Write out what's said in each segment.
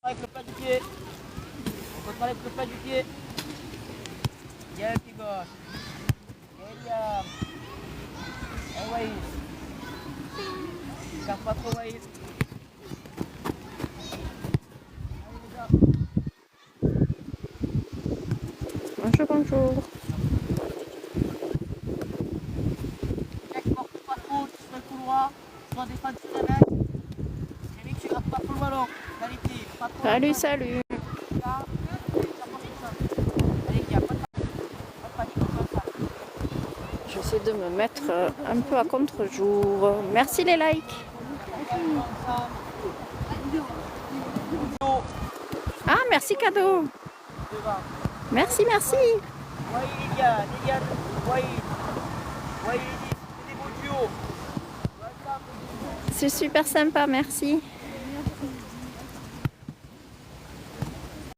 avec le plat du pied. On contrôle avec le plat du pied. Bien, pied gauche. Eliam. Et Waïs. Garde pas trop Waïs. Bonjour, bonjour. Mec, porte pas trop, tu fais le couloir. Soit défendre sur les mecs. J'ai mis que tu grattes pas trop le ballon. Qualité, pas trop. Salut, salut. J'essaie de me mettre un peu à contre-jour. Merci les likes. Ah, merci cadeau. Merci, merci. C'est super sympa, merci.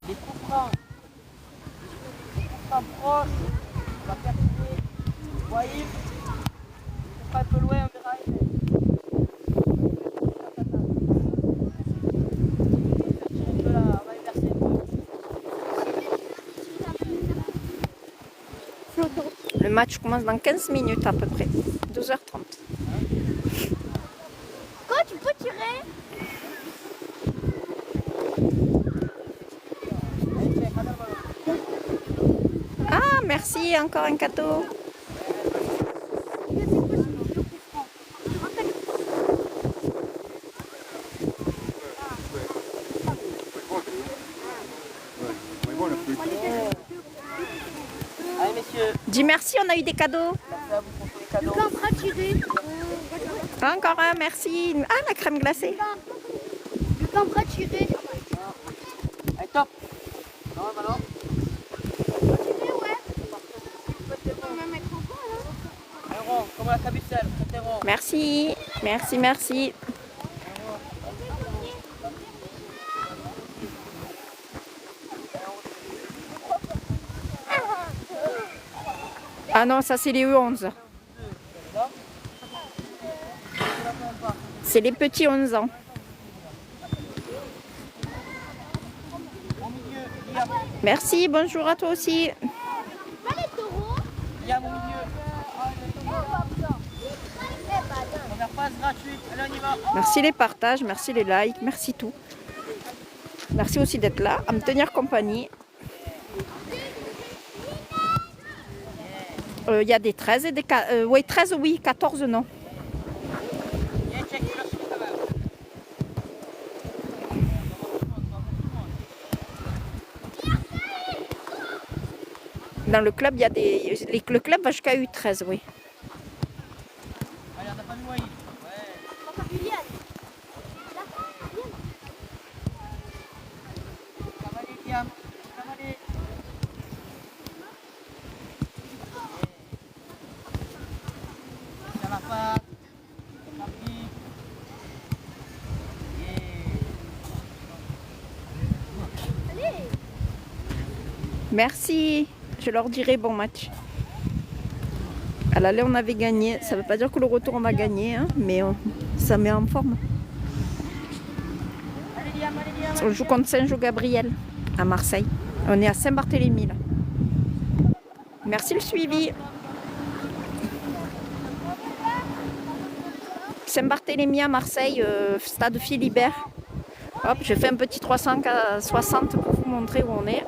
Les coups francs. Les coups francs proches. On va percuter. Voyez. Les coups francs un peu loin, on verra. On va inverser. Le match commence dans 15 minutes à peu près. 12h30. Quoi, tu peux tirer? Ah, merci, encore un cadeau. Allez, messieurs. Dis merci, on a eu des cadeaux. Merci à vous pour tous les cadeaux. Le camp tirer. Encore un, merci. Ah, la crème glacée. Le camp tirer. Allez, top. Non, maintenant. Tirer, ouais. On va mettre en quoi, là? Un rond, comme la cabucelle. C'était rond. Merci, merci, merci. Ah non, ça c'est les U11. C'est les petits 11 ans. Au milieu, Liam. Merci, bonjour à toi aussi. Pas les taureaux. Liam au milieu. Première passe gratuite. Allez, on y va. Merci les partages, merci les likes, merci tout. Merci aussi d'être là, à me tenir compagnie. Il y a des 13 et des 14. Oui, 13 oui, 14 non. Viens, check, tu l'as su quand même. Dans le club, il y a des. Le club va jusqu'à U13, oui. Allez, on n'a pas de moyen. Ouais. Cavalier, Liam. Cavalier. Dans la passe. La pique. Merci, je leur dirai bon match. À l'aller, on avait gagné. Ça ne veut pas dire que le retour, on va gagner, hein, mais ça met en forme. Allez, Liam, allez, Liam. On joue contre Saint-Jean-Gabriel à Marseille. On est à Saint-Barthélemy là. Merci le suivi. Saint-Barthélemy à Marseille, stade Philibert. Hop, j'ai fait un petit 360 pour vous montrer où on est.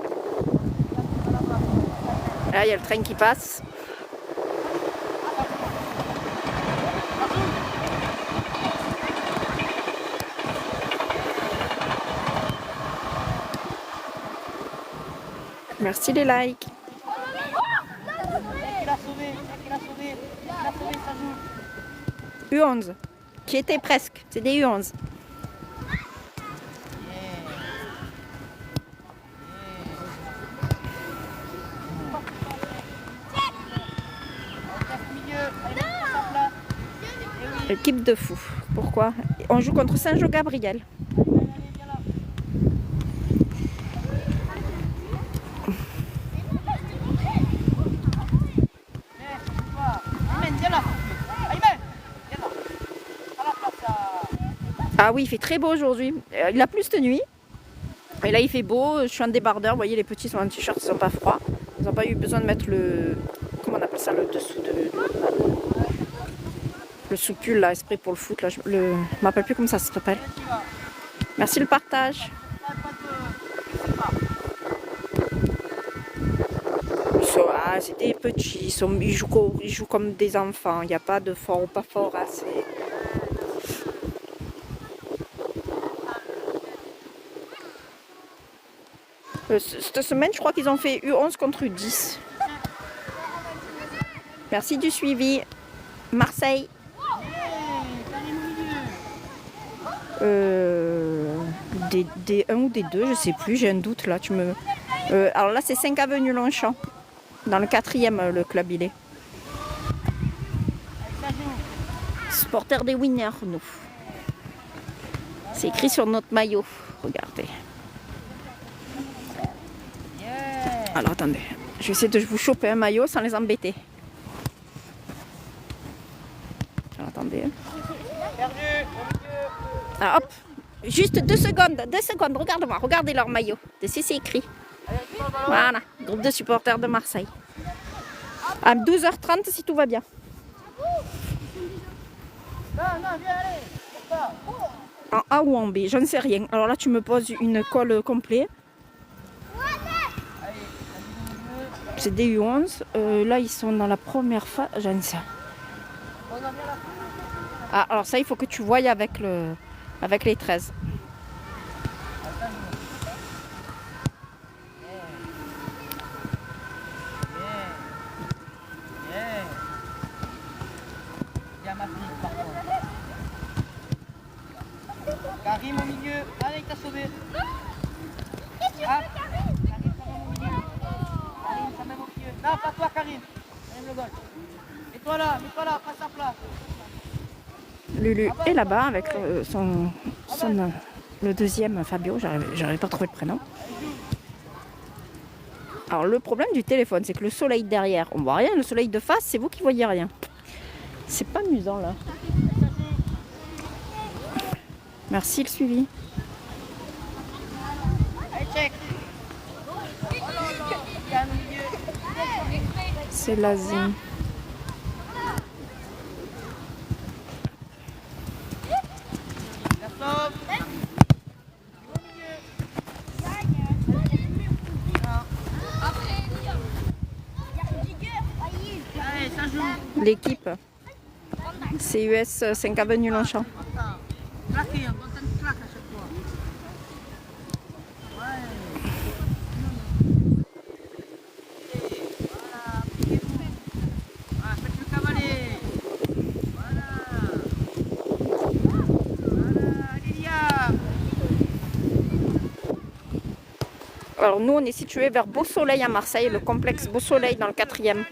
Là, il y a le train qui passe. Merci les likes. Qui l'a sauvé, qui l'a sauvé. Il l'a sauvé, ça joue. U11, qui était presque. C'est des U11. Équipe de fou. Pourquoi? On joue contre Saint-Jean-Gabriel. Ah oui, il fait très beau aujourd'hui. Il a plu cette nuit. Et là il fait beau, je suis en débardeur, vous voyez les petits sont en t-shirt, ils sont pas froids. Ils n'ont pas eu besoin de mettre le... Comment on appelle ça, le dessous de... Le sous-pull là, esprit pour le foot, là, je ne m'appelle plus comment ça s'appelle. Merci le partage. Ah, c'est des petits, ils jouent comme des enfants, il n'y a pas de fort ou pas fort. Hein, cette semaine, je crois qu'ils ont fait U11 contre U10. Merci du suivi. Marseille. Des 1 ou des 2, je sais plus, j'ai un doute là. Alors là, c'est 5 avenue Longchamp. Dans le 4e, le club il est. Supporters des winners, nous. C'est écrit sur notre maillot. Regardez. Alors attendez, je vais essayer de vous choper un maillot sans les embêter. Alors, attendez. Ah, hop, juste 2 secondes, regarde-moi, regardez leur maillot. C'est écrit. Voilà, groupe de supporters de Marseille. À 12h30 si tout va bien. En A ou en B, j'en sais rien. Alors là, tu me poses une colle complète. C'est des U11. Là, ils sont dans la première phase. J'en sais. Ah, alors ça, il faut que tu voyes avec les 13. Karim au milieu, allez, t'as sauvé. Karim, ça même au milieu. Karim, ça même au milieu. Non, pas toi, Karim. Karim le goal. Mets-toi là, passe à plat. Lulu est là-bas avec le deuxième Fabio, j'arrive pas à trouver le prénom. Alors le problème du téléphone, c'est que le soleil derrière, on voit rien, le soleil de face, c'est vous qui voyez rien. C'est pas amusant là. Merci le suivi. Allez, check. C'est l'Asie. L'équipe, c'est US 5 avenue Longchamp. Claquez, on donne une claque à chaque fois. Ouais. Voilà, faites le cavalier. Voilà. Voilà, Lilia. Alors nous, on est situé vers Beau Soleil à Marseille, le complexe Beau Soleil dans le 4e.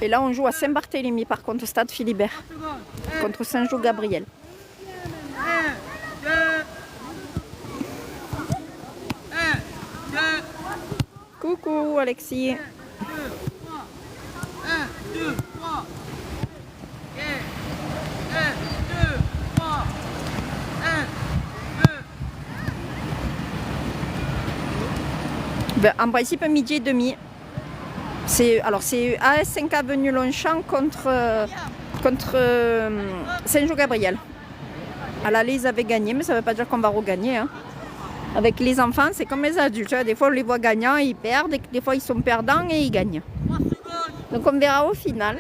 Et là, on joue à Saint-Barthélemy, par contre, au stade Philibert, contre Saint-Jean-Gabriel. Coucou, Alexis. 1, 2, 3. 1, 2, 3. 1, 2. Ben, en principe, midi et demi. C'est AS 5 avenue Longchamp contre Saint-Jean-Gabriel. À l'aller, ils avaient gagné, mais ça ne veut pas dire qu'on va regagner. Hein. Avec les enfants, c'est comme les adultes. Hein. Des fois, on les voit gagnants, ils perdent. Et des fois, ils sont perdants et ils gagnent. Donc, on verra au final.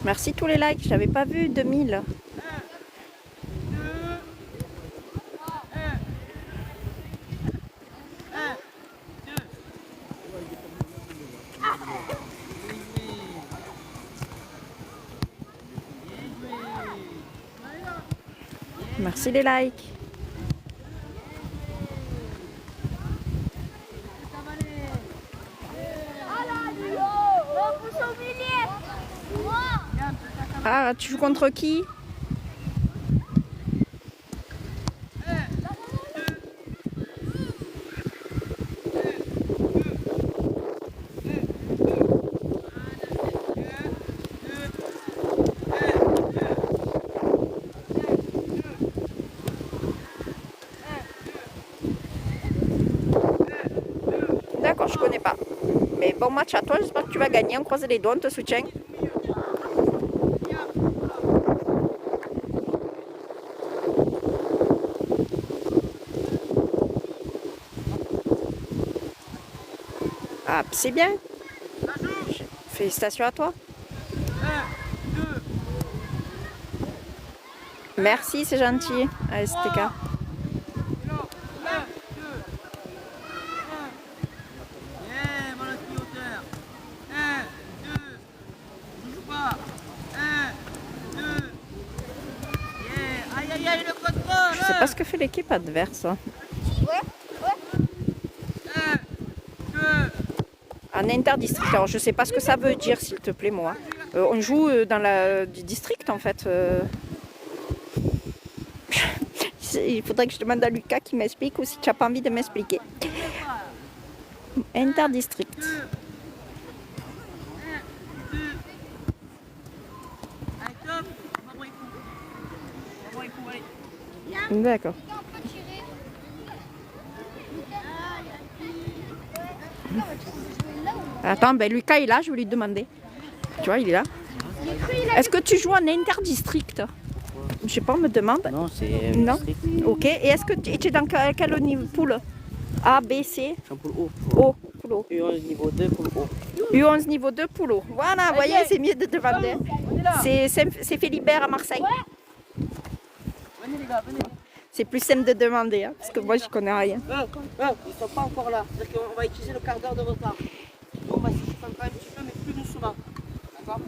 Merci tous les likes, je n'avais pas vu 2000. Merci les likes. Ah, tu joues contre qui? je connais pas. Mais bon match à toi, j'espère que tu vas gagner. On croise les doigts, on te soutient. Ah, c'est bien. Félicitations à toi. 1, 2, Merci, c'est gentil. Allez, STK. 1, 2, 1. Yeah, mon petit hauteur. 1, 2. Je joue pas. 1, 2. Yeah. Aïe, aïe, aïe, le contrôle. Je sais pas ce que fait l'équipe adverse. Hein. Ouais. 1, 2. En interdistrict. Alors, je sais pas ce que ça veut dire, s'il te plaît, moi. On joue dans du district, en fait. Il faudrait que je demande à Lucas qui m'explique ou si tu n'as pas envie de m'expliquer. Interdistrict. 2. 1, 2. Allez, top. On va voir les coups. On va voir les coups, allez. D'accord. On peut tirer. Attends, ben Lucas est là, je vais lui demander. Tu vois, il est là. Est-ce que tu joues en interdistrict? Je sais pas, on me demande. Non, c'est Non. district. Ok. Et est-ce que tu es dans quel niveau poule? A, B, C, Je suis en poule O. O, poule O. U11 niveau 2 poule O. U11 niveau 2 poule O. Voilà, vous voyez, c'est mieux de demander. C'est Philibert à Marseille. Venez, les gars, venez. C'est plus simple de demander, hein, parce que moi, je connais rien. Ils ne sont pas encore là. C'est-à-dire qu'on va utiliser le quart d'heure de retard. Nous, on va s'y faire un petit peu, mais plus doucement. D'accord?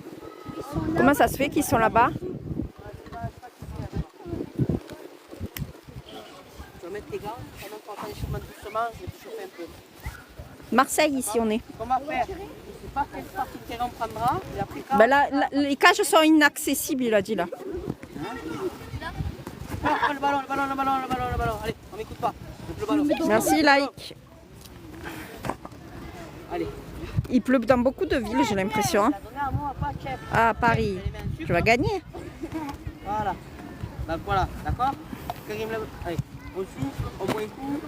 Comment ça se fait qu'ils sont là-bas? Tu vas mettre tes gants, pendant qu'on entend les chemins doucement, je vais te chauffer un peu. Marseille, ici, on est. Comment faire? Je ne sais pas quelle partie de terrain on prendra, et après quand... Ben là, les cages sont inaccessibles, il a dit là. Ah, le ballon. Allez, on m'écoute pas. Donc, le ballon. Merci, like. Allez. Il pleut dans beaucoup de villes, j'ai l'impression. Hein. La donner à moi, pas Chef. Ah, Paris. Tu vas gagner. Voilà. Donc voilà, d'accord? Karim, allez, on souffle, on boit un coup.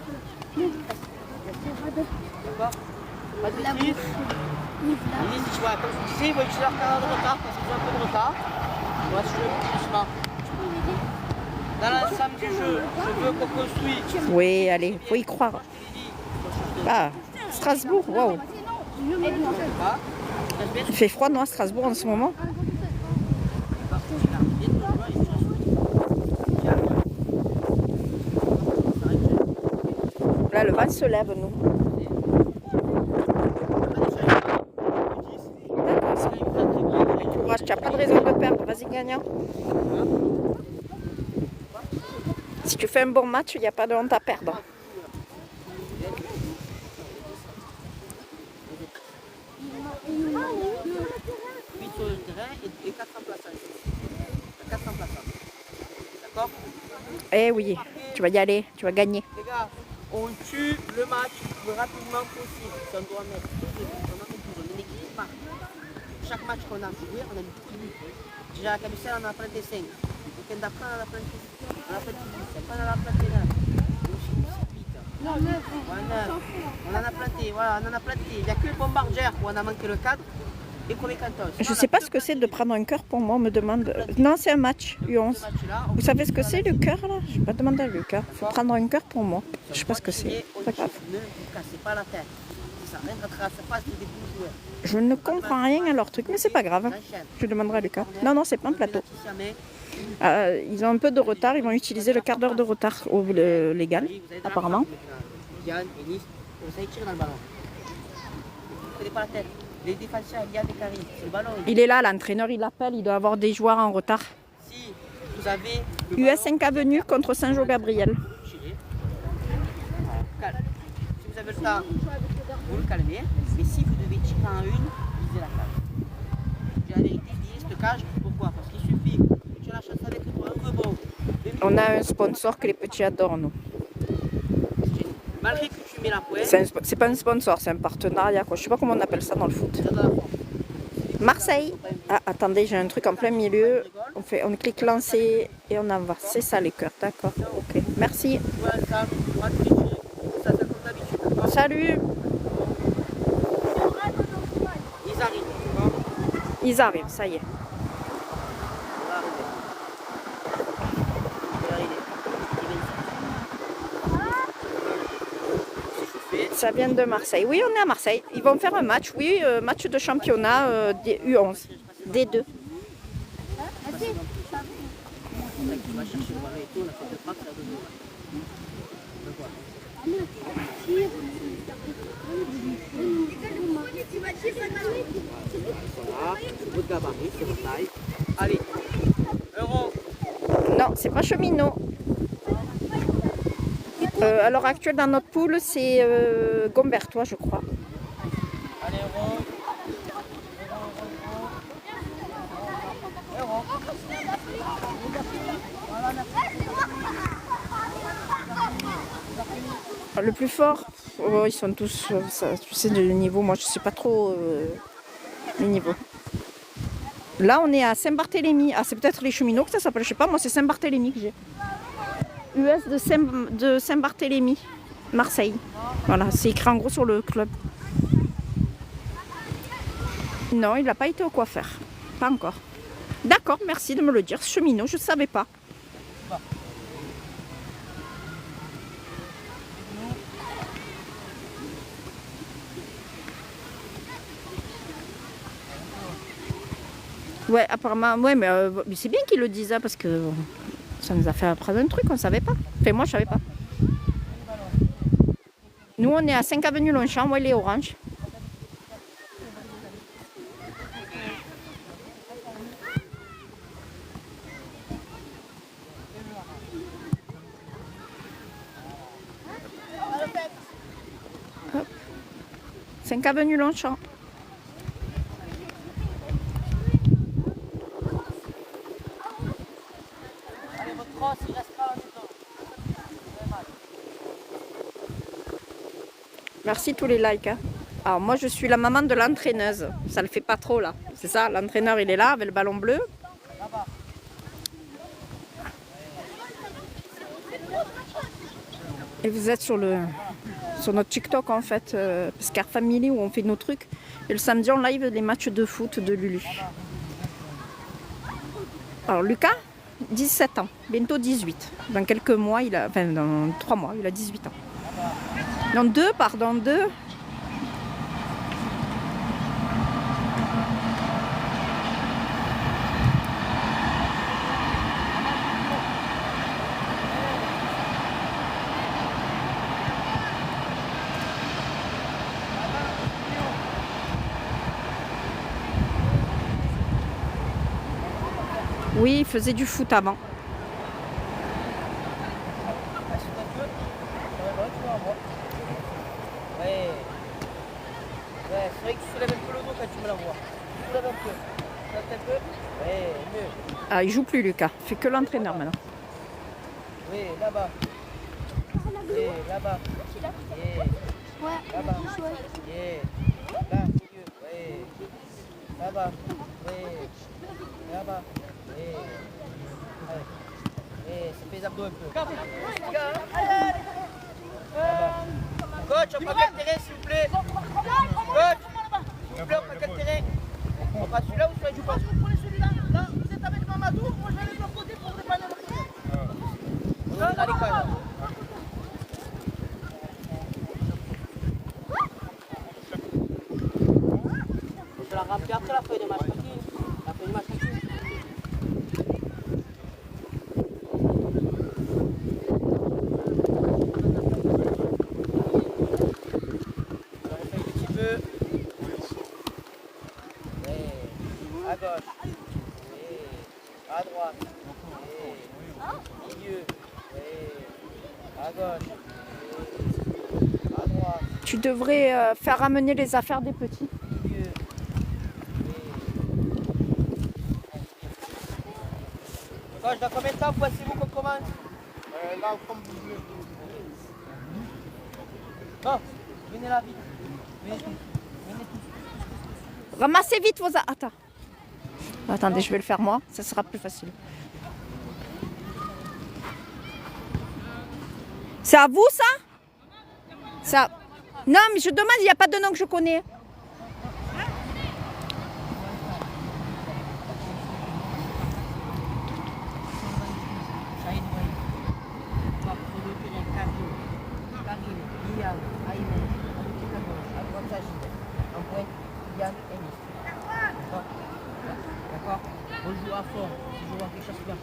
D'accord? Pas de stress. Ils, voilà, comme je disais, ils vont utiliser leur quart d'heure de retard parce qu'ils ont un peu de retard. On va se jouer plus doucement. Dans l'ensemble du jeu, je veux qu'on construise. Oui, allez, faut y croire. Ah, Strasbourg, waouh. Pas. Il fait froid, non, à Strasbourg en ce moment? Là, le vent se lève, nous. D'accord. Courage, tu n'as pas de raison de perdre. Vas-y, gagnant. Si tu fais un bon match, il n'y a pas de honte à perdre. Sur le terrain et 4 remplaçants. 4 remplaçants. D'accord? Eh oui, tu vas y aller, tu vas gagner. Les gars, on tue le match le plus rapidement possible. Si on doit mettre 12 buts, on en met 12. On est une équipe par chaque match qu'on a joué, on a mis beaucoup de buts. Déjà à Cabicel, on en a planté 5. Le week-end d'après, on en a planté 10. On a planté 10. Après, on en a planté 9. Non, 9. On en a planté, voilà, on en a planté. Il n'y a que le bombardeur où on a manqué le cadre. Et Premier Canton. Je ne sais pas ce que c'est de prendre un cœur pour moi, on me demande. Non, c'est un match, U11. Vous savez ce que c'est le cœur là? Je vais pas demander le cœur. Il faut prendre un cœur pour moi. Je sais pas ce que c'est. C'est pas grave. Ne vous cassez pas la tête. C'est ça, rentrez à la surface des bons joueurs. Je ne comprends rien à leur truc, mais c'est pas grave. Hein. Je demanderai à Lucas. Non, non, c'est pas un plateau. Ils ont un peu de retard, ils vont utiliser le quart d'heure de retard au légal, apparemment. Yann, Enis, vous allez tirer dans le ballon. Ne prenez pas la tête. Les défenseurs, Yann et Karim, c'est le ballon. Il est là, l'entraîneur, il appelle, il doit avoir des joueurs en retard. Si vous avez le US5 Avenue contre Saint-Jean-Gabriel. ballon, tirez. Calme. Si vous avez le temps, vous le calmez. Mais si vous devez tirer en une, visez la cage. J'ai la vérité, visez cette cage. Pourquoi? Parce qu'il suffit que tu aies la chance avec toi, un rebond. On a un sponsor que les petits adorent, nous. Malgré que tu mets la pointe, C'est pas un sponsor, c'est un partenariat, quoi. Je sais pas comment on appelle ça dans le foot. c'est dans la forme. Marseille. Ah, attendez, j'ai un truc en plein milieu. On clique lancer et on en va. C'est ça les cœurs, d'accord. Ok, merci. Voilà, ça, on va tirer. Ça comme d'habitude. Salut. Ils arrivent, ça y est. On va arriver. On va arriver. C'est chauffé. Ça vient de Marseille. Oui, on est à Marseille. Ils vont faire un match, oui, match de championnat des U11, D2. Tu vas chercher le et tout, la faute de frappe, c'est à 2 euros. Voilà, c'est votre gabarit, c'est votre taille. Allez, euro. Non, c'est pas cheminot. À l'heure actuelle, dans notre poule, c'est Gombertois, je crois. Allez, euro. Euro. Le plus fort, ils sont tous, tu sais, le niveau, moi je sais pas trop les niveaux. Là, on est à Saint-Barthélemy. Ah, c'est peut-être les cheminots que ça s'appelle, je sais pas, moi c'est Saint-Barthélemy que j'ai. US de Saint-Barthélemy, Marseille. Voilà, c'est écrit en gros sur le club. Non, il n'a pas été au coiffeur. Pas encore. D'accord, merci de me le dire. Cheminot, je ne savais pas. Ouais, apparemment, ouais, mais c'est bien qu'ils le disent, hein, parce que ça nous a fait apprendre un truc, on ne savait pas. Enfin, moi, je ne savais pas. Nous, on est à 5 avenue Longchamp, ouais, les oranges. Hop. 5 avenue Longchamp. Allez, votre crosse, il restera là dedans. Merci tous les likes. Hein. Alors moi je suis la maman de l'entraîneuse. Ça le fait pas trop là. C'est ça, l'entraîneur il est là avec le ballon bleu. Et vous êtes sur notre TikTok en fait, Scar Family où on fait nos trucs. Et le samedi on live les matchs de foot de Lulu. Alors Lucas, 17 ans, bientôt 18. Dans quelques mois, dans 3 mois, il a 18 ans. Non, 2, pardon, 2. Oui, il faisait du foot avant. Ouais. Ouais, c'est vrai que tu soulèves un peu le dos quand tu me la vois. Tu soulèves un peu. Tu soulèves un peu. Ouais, mieux. Ah, il joue plus Lucas, il fait que l'entraîneur maintenant. Oui, là-bas. Oui, là-bas. Yeah. Là-bas. Yeah. Là, mieux. Oui. Là-bas. Oui. Là-bas. Oui. Allez. Et ça fait les abdos un peu. Coach, on prend quel terrain s'il vous plaît? Coach, s'il vous plaît, on prend quel terrain? On prend celui-là ou celui-là? Vous prenez celui-là. Là, vous êtes avec Mamadou, moi je vais aller de l'autre côté pour dépanner le côté. On est radical. On se la remplit après la feuille de match. La feuille de match. À gauche, et à droite, et milieu, et à gauche, et à droite, Tu devrais faire ramener les affaires des petits. milieu, et... Coach, dans combien de temps pensez-vous qu'on commence? Là, comme vous voulez. Bon, venez là vite. Venez tous. Ramassez vite vos affaires. Attends. Attendez, je vais le faire moi, ça sera plus facile. C'est à vous ça? Ça. Non, mais je demande, il n'y a pas de nom que je connais.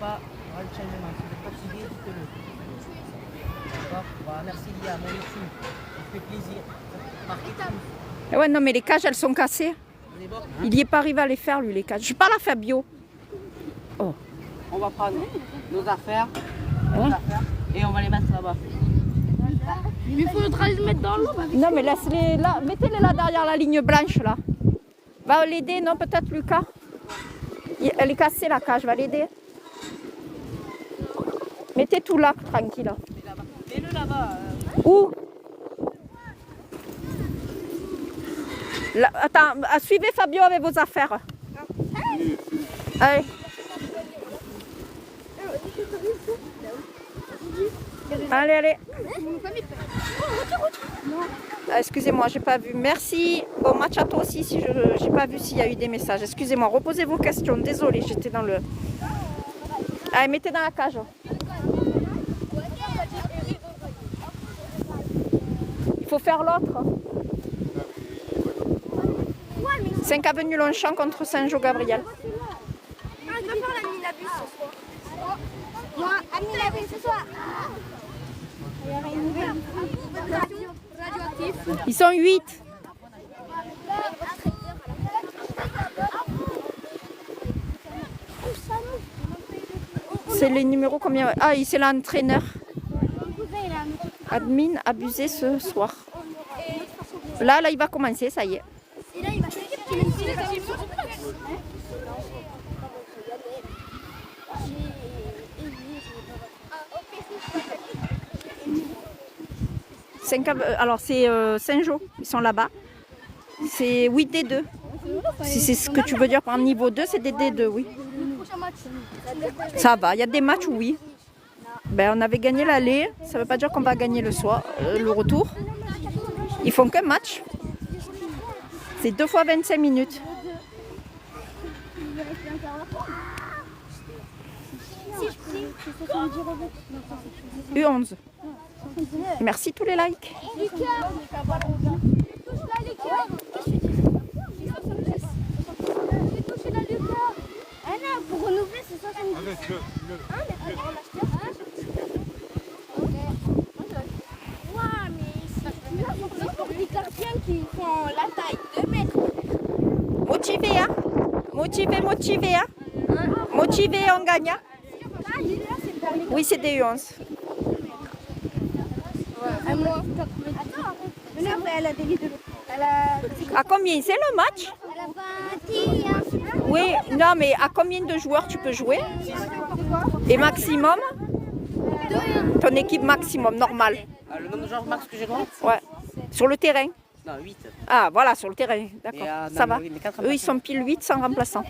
pas, il y aura le changement. Si vous êtes fatigué, dites-le. D'accord? Voilà, merci Lia, moi dessus. Ça fait plaisir. Marquez tout. Eh ouais, non, mais les cages, elles sont cassées. On est bon? Il n'y est pas arrivé à les faire, lui, les cages. Je parle à Fabio. Oh. On va prendre nos affaires, Hein? et on va les mettre là-bas. Il faudra les mettre dans l'eau. Non, mais laisse-les là. Mettez-les là derrière la ligne blanche, là. Va l'aider, non, peut-être, Lucas? Elle est cassée, la cage. Va l'aider. Mettez tout là, tranquille. Mets-le là-bas. Où? Là, attends, suivez Fabio avec vos affaires. Allez. Allez, allez. Ah, excusez-moi, j'ai pas vu. Merci. Bon match à toi aussi si je n'ai pas vu s'il y a eu des messages. Excusez-moi, reposez vos questions. Désolée, j'étais dans le... Allez, mettez dans la cage. 'Faire l'autre. 5 avenue Longchamp contre Saint-Jean-Gabriel. Ah, je dois faire la Minabus ce soir. Moi, à Minabus ce soir. Radioactif. Ils sont 8. C'est le numéro combien? Ah, c'est l'entraîneur. Admin abusé ce soir. Là, il va commencer, ça y est. Et là, il va Alors, c'est Saint-Jean, ils sont là-bas. C'est 8 D2. Si c'est ce que tu veux dire par niveau 2, c'est des D2, oui. Ça va, il y a des matchs, oui. Ben, on avait gagné l'aller, ça ne veut pas dire qu'on va gagner le soir, le retour. Ils font qu'un match. C'est 2 fois 25 minutes. U11. Merci tous les likes. Pour renouveler, c'est 70. C'est pour des gardiens qui font la taille 2 mètres. Motivé, hein? Motivé, hein? Motivé, on gagne. Oui, c'est des U11. Elle a des de l'eau. À combien c'est le match? Elle a 21. Oui, non, mais à combien de joueurs tu peux jouer? Et maximum? Ton équipe maximum, normal. Le nombre de joueurs max que j'ai droit? Ouais. Sur le terrain? Non, 8. Ah, voilà, sur le terrain. D'accord, ça va. Eux, ils sont pile 8 sans remplaçant.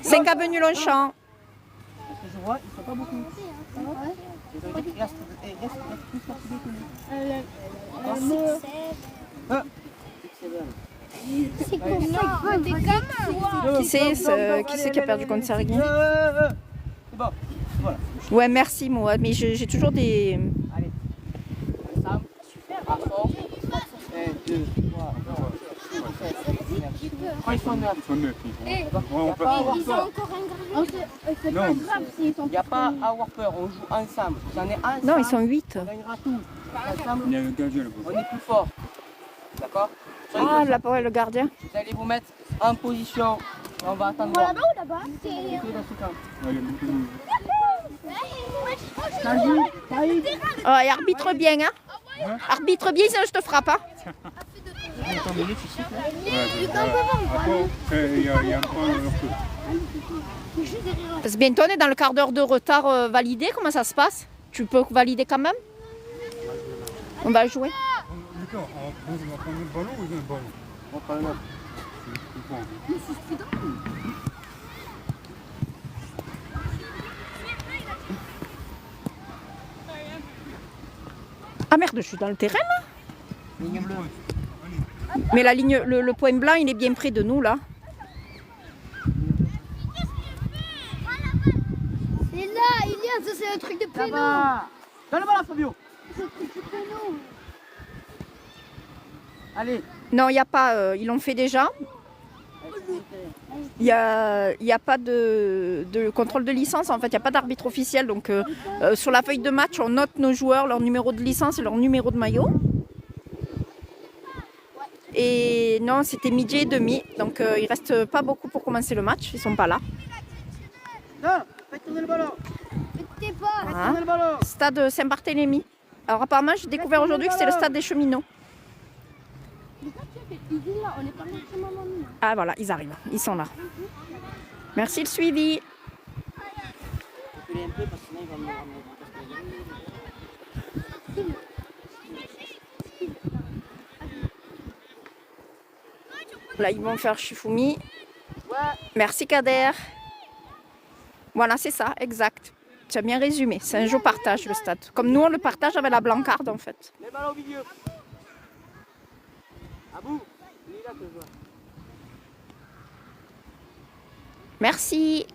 5 avenue Longchamp. Parce que je vois, ils ne sont pas beaucoup. Il reste plus fatigué que nous. C'est combien? Des gamins. Qui c'est qui a perdu contre Serguin? C'est bon, voilà. Ouais, merci, moi. Mais j'ai toujours des... Allez, ensemble, à fond. 1, 2, 3, 4, 5, 6, 7, 8, 9. Ils sont 9. Ils ont encore un gardien. Non. Il n'y a pas à avoir peur, on joue ensemble. J'en ai ensemble. Non, ils sont 8. On gagnera tout. Ensemble, Il y a le gardien là-bas. on est plus fort. D'accord? Ah, là, ouais, le gardien. Vous allez vous mettre en position. On va attendre. Là-bas ou là-bas? Dans ce camp. Allez, beaucoup. Oh, et arbitre bien, hein? Arbitre bien, sinon je te frappe, hein? Attends, minute, tu siffles, là. Après, il y a encore un peu. Parce que bientôt, on est dans le quart d'heure de retard validé. Comment ça se passe? Tu peux valider quand même? On va jouer. Lucas, on va prendre le ballon ou le ballon? On prend un autre. Ah merde, je suis dans le terrain, là? Ligne bleue. Mais la ligne, le point blanc, il est bien près de nous, là. C'est là, Ilias, ça c'est un truc de Ça péno. va. Donne le ballon, Fabio. Allez. Non, il n'y a pas. Ils l'ont fait déjà. Il n'y a pas de contrôle de licence, en fait, il n'y a pas d'arbitre officiel. Donc sur la feuille de match, on note nos joueurs, leur numéro de licence et leur numéro de maillot. Et non, c'était midi et demi, donc il reste pas beaucoup pour commencer le match, ils sont pas là. Non, faites tourner le ballon. T'es pas. Voilà. Tournez le ballon. Stade Saint-Barthélemy. Alors apparemment, j'ai découvert aujourd'hui que c'est le stade des cheminots. Mais quand tu fais cuisine là, on est pas loin de chez maman. Ah voilà, ils arrivent, ils sont là. Merci le suivi. Reculez un peu parce que sinon il va me ramener. Là, ils vont faire Shifumi. Ouais, Merci Kader. Voilà, c'est ça, exact. Tu as bien résumé. C'est un jeu partage, le stade. Comme nous, on le partage avec la blancarde, en fait. mets le ballon au milieu. À bout. Il est là que je vois. Merci.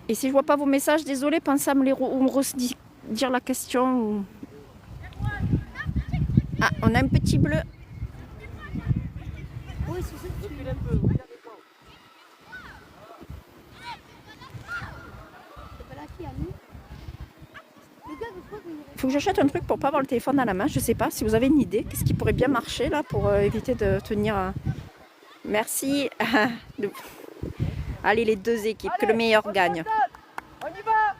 Et si je vois pas vos messages, désolé, pensez à me les dire la question. Ou... Ah, on a un petit bleu. Oui, c'est ça. Recule un peu. Oui, là, maintenant. C'est pas la fille à nous. Le gars, je crois qu'il Il faut que j'achète un truc pour pas avoir le téléphone à la main. Je sais pas si vous avez une idée. Qu'est-ce qui pourrait bien marcher là pour éviter de tenir. Merci. Allez, les deux équipes, que le meilleur gagne. On y va.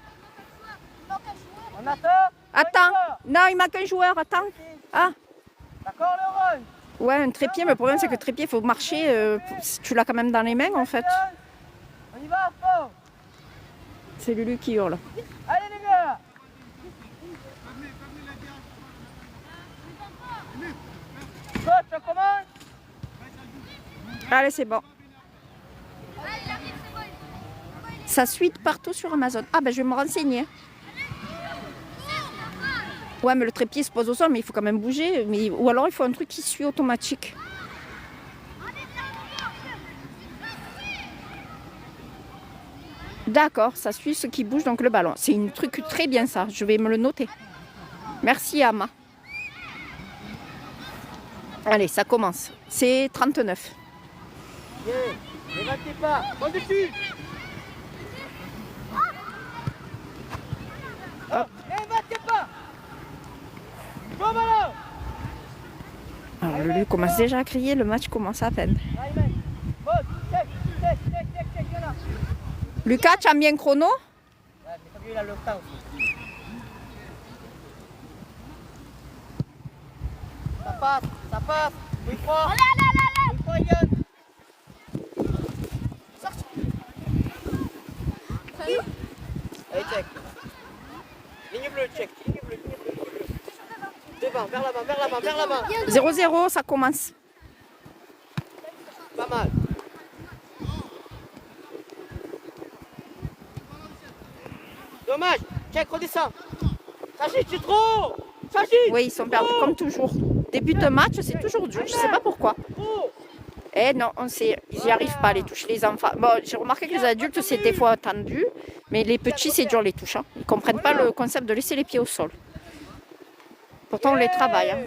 On attend. Attends. Non, il manque un joueur. Attends. Ah. D'accord, le run. Ouais, un trépied, mais le problème c'est que le trépied, il faut marcher. Tu l'as quand même dans les mains en fait. On y va, fort. C'est Lulu qui hurle. Allez les gars. Coach, on commence. Allez, c'est bon. Ça suit partout sur Amazon. Ah ben je vais me renseigner. Ouais, mais le trépied se pose au sol, mais il faut quand même bouger. Mais... Ou alors il faut un truc qui suit automatique. D'accord, ça suit ce qui bouge, donc le ballon. C'est un truc très bien ça, je vais me le noter. Merci Ama. Allez, ça commence. C'est 39. Yeah. Ne battez pas. Bon dessus. Hop. Ne battez pas. Go ballon. Alors Lulu commence déjà à crier, le match commence à peine. Allez, mec. Bon, check, il y en a. Lucas, tu as mis un chrono? Ouais, mais t'as vu, il a le temps aussi. Ça passe, ça passe. Oui, fort. Oui, fort, Yann. Allez, check. Ligne bleue, check. Ligne bleue. Devant, vers l'avant. 0-0, ça commence. Pas mal. Dommage. Check, redescend. Sagit, c'est trop. Sagit. Oui, ils sont perdus comme toujours. Début de match, c'est toujours dur, je sais pas pourquoi. Eh non, ils n'y arrivent pas les touches, les enfants. Bon, j'ai remarqué que les adultes, c'est des fois tendu, mais les petits, c'est dur les touches. Hein. Ils ne comprennent pas le concept de laisser les pieds au sol. Pourtant, on les travaille. Hein.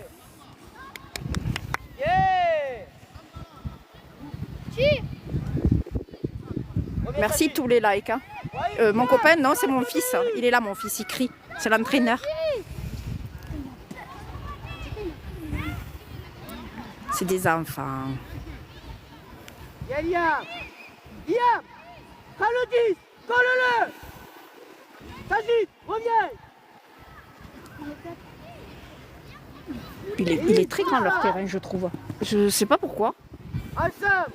Merci tous les likes. Hein. Mon copain, non, c'est mon fils. Hein. Il est là, mon fils, il crie. C'est l'entraîneur. C'est des enfants. Liam, prends le 10, colle-le. Sagit, reviens. Il est très grand leur terrain, je trouve. Je sais pas pourquoi. Ensemble.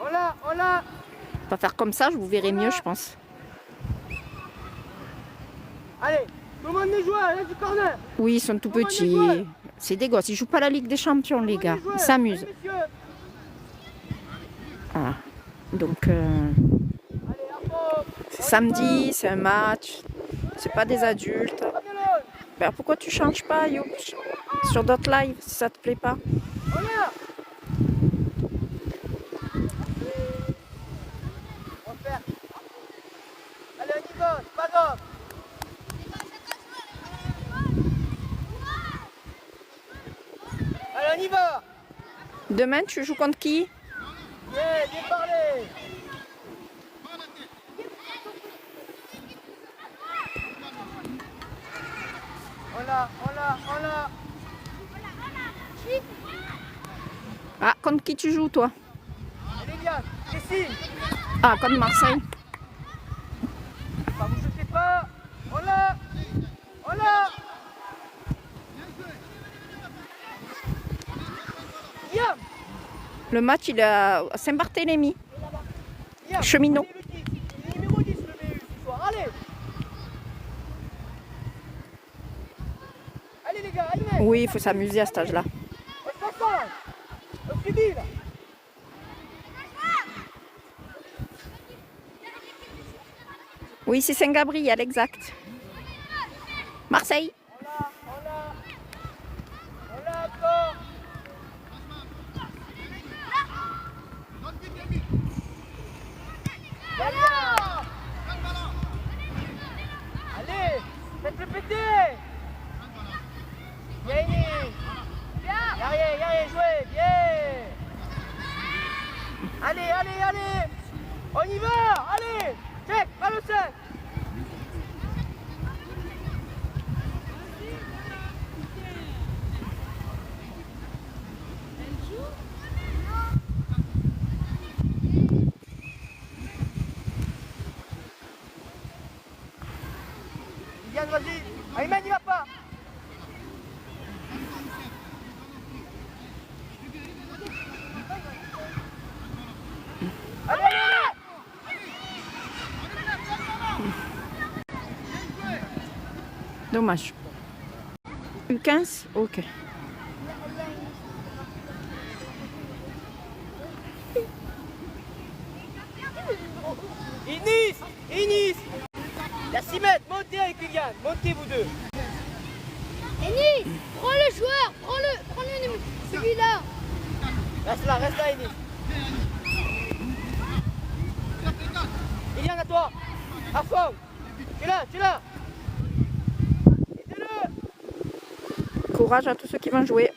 On l'a. On va faire comme ça, je vous verrai mieux, je pense. Allez, tout le monde les joueurs, allez du corner. Oui, ils sont tout petits. C'est des gosses. Ils jouent pas la Ligue des Champions, les gars. Ils s'amusent. Voilà. Donc, c'est samedi, c'est un match. C'est pas des adultes. Ben, pourquoi tu changes pas, Youp, sur d'autres lives, si ça te plaît pas? On est là. On va faire. Allez, on y va, c'est pas grave. Allez, on y va. Demain, tu joues contre qui? Bien parlé. On l'a. Ah, contre qui tu joues, toi? Eliane, Jessie. Ah, contre Marseille. Ça vous jetez pas. On l'a. Guillaume. Le match, il est à Saint-Barthélemy. Guillaume, Cheminot. c'est le numéro 10 le BU ce soir. Allez. Allez les gars, allez. Oui, il faut s'amuser à cet âge-là. On se concentre. On subit là. Oui, c'est Saint-Gabriel, exact. Marseille. On l'a encore. Allez, faites-le péter. Bien, Inès. Y'a rien, jouez, bien. Allez. On y va, allez. Check, balle au 5. Yann, vas-y. Ayman, il va pas. Allez. Dommage. U15? Ok. Inis. Il y a 6 mètres, montez avec Yann, montez vous deux. Ennis, prends le joueur, prends le numéro, celui-là. Reste là, Inis. Yann, à toi. À fond. Tu es là. Aidez-le. Courage à tous ceux qui vont jouer.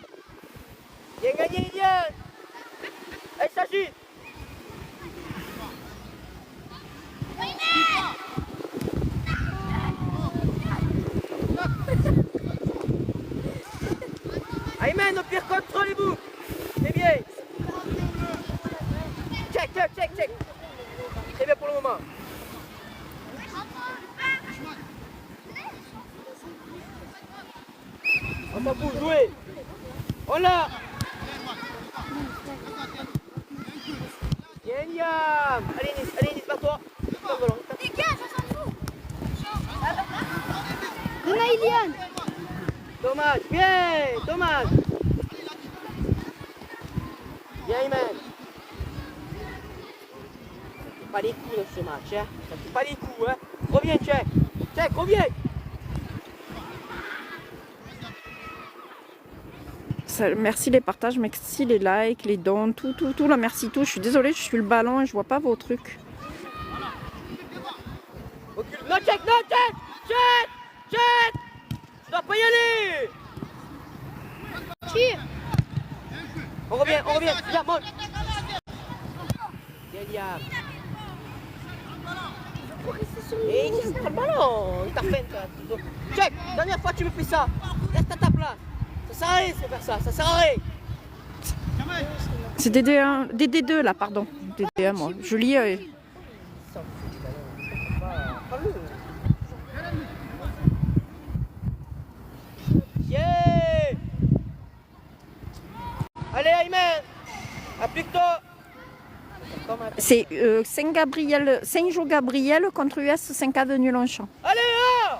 Bien gagné, Yann. Allez, s'agit. Ayman, au pire, contrôlez-vous. C'est bien. Check. Très bien pour le moment. On s'en fout, jouez. On l'a. Bien, Liam. Allez, Nice, bats-toi. Les gars, ça s'en fout. Donne à Iliane. Dommage, bien. Bien, Ayman. Pas les coups dans ce match, hein. Ça fait pas les coups, hein. Reviens, check, reviens. Merci les partages, merci les likes, les dons, tout là, merci tout. Je suis désolée, je suis le ballon et je vois pas vos trucs. Non, check. Tu dois pas y aller. Tire. On revient. Viens, monte. Bien, Liam. Et il prend le ballon. Il t'a fait, toi. Check, dernière fois tu me fais ça. Reste à ta place. Ça sert à rien de faire ça. Ça sert à rien. C'est DD1, DD2 là, pardon. DD1, moi. Je lis. Yeah. Allez, Ayman. Applique-toi. C'est Saint-Jean-Gabriel contre US 5 avenue Longchamp. Allez, oh.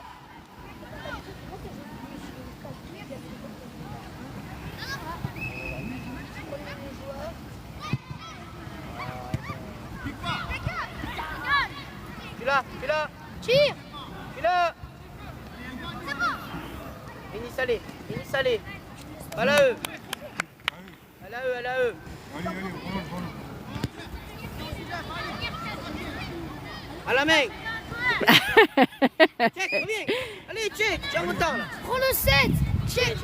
Tu l'as. Tire. Tu l'as. Inis, allez. Voilà eux. Allez, À la main. Check, reviens. Allez, check. Tiens mon temps là. Prends le 7. Check.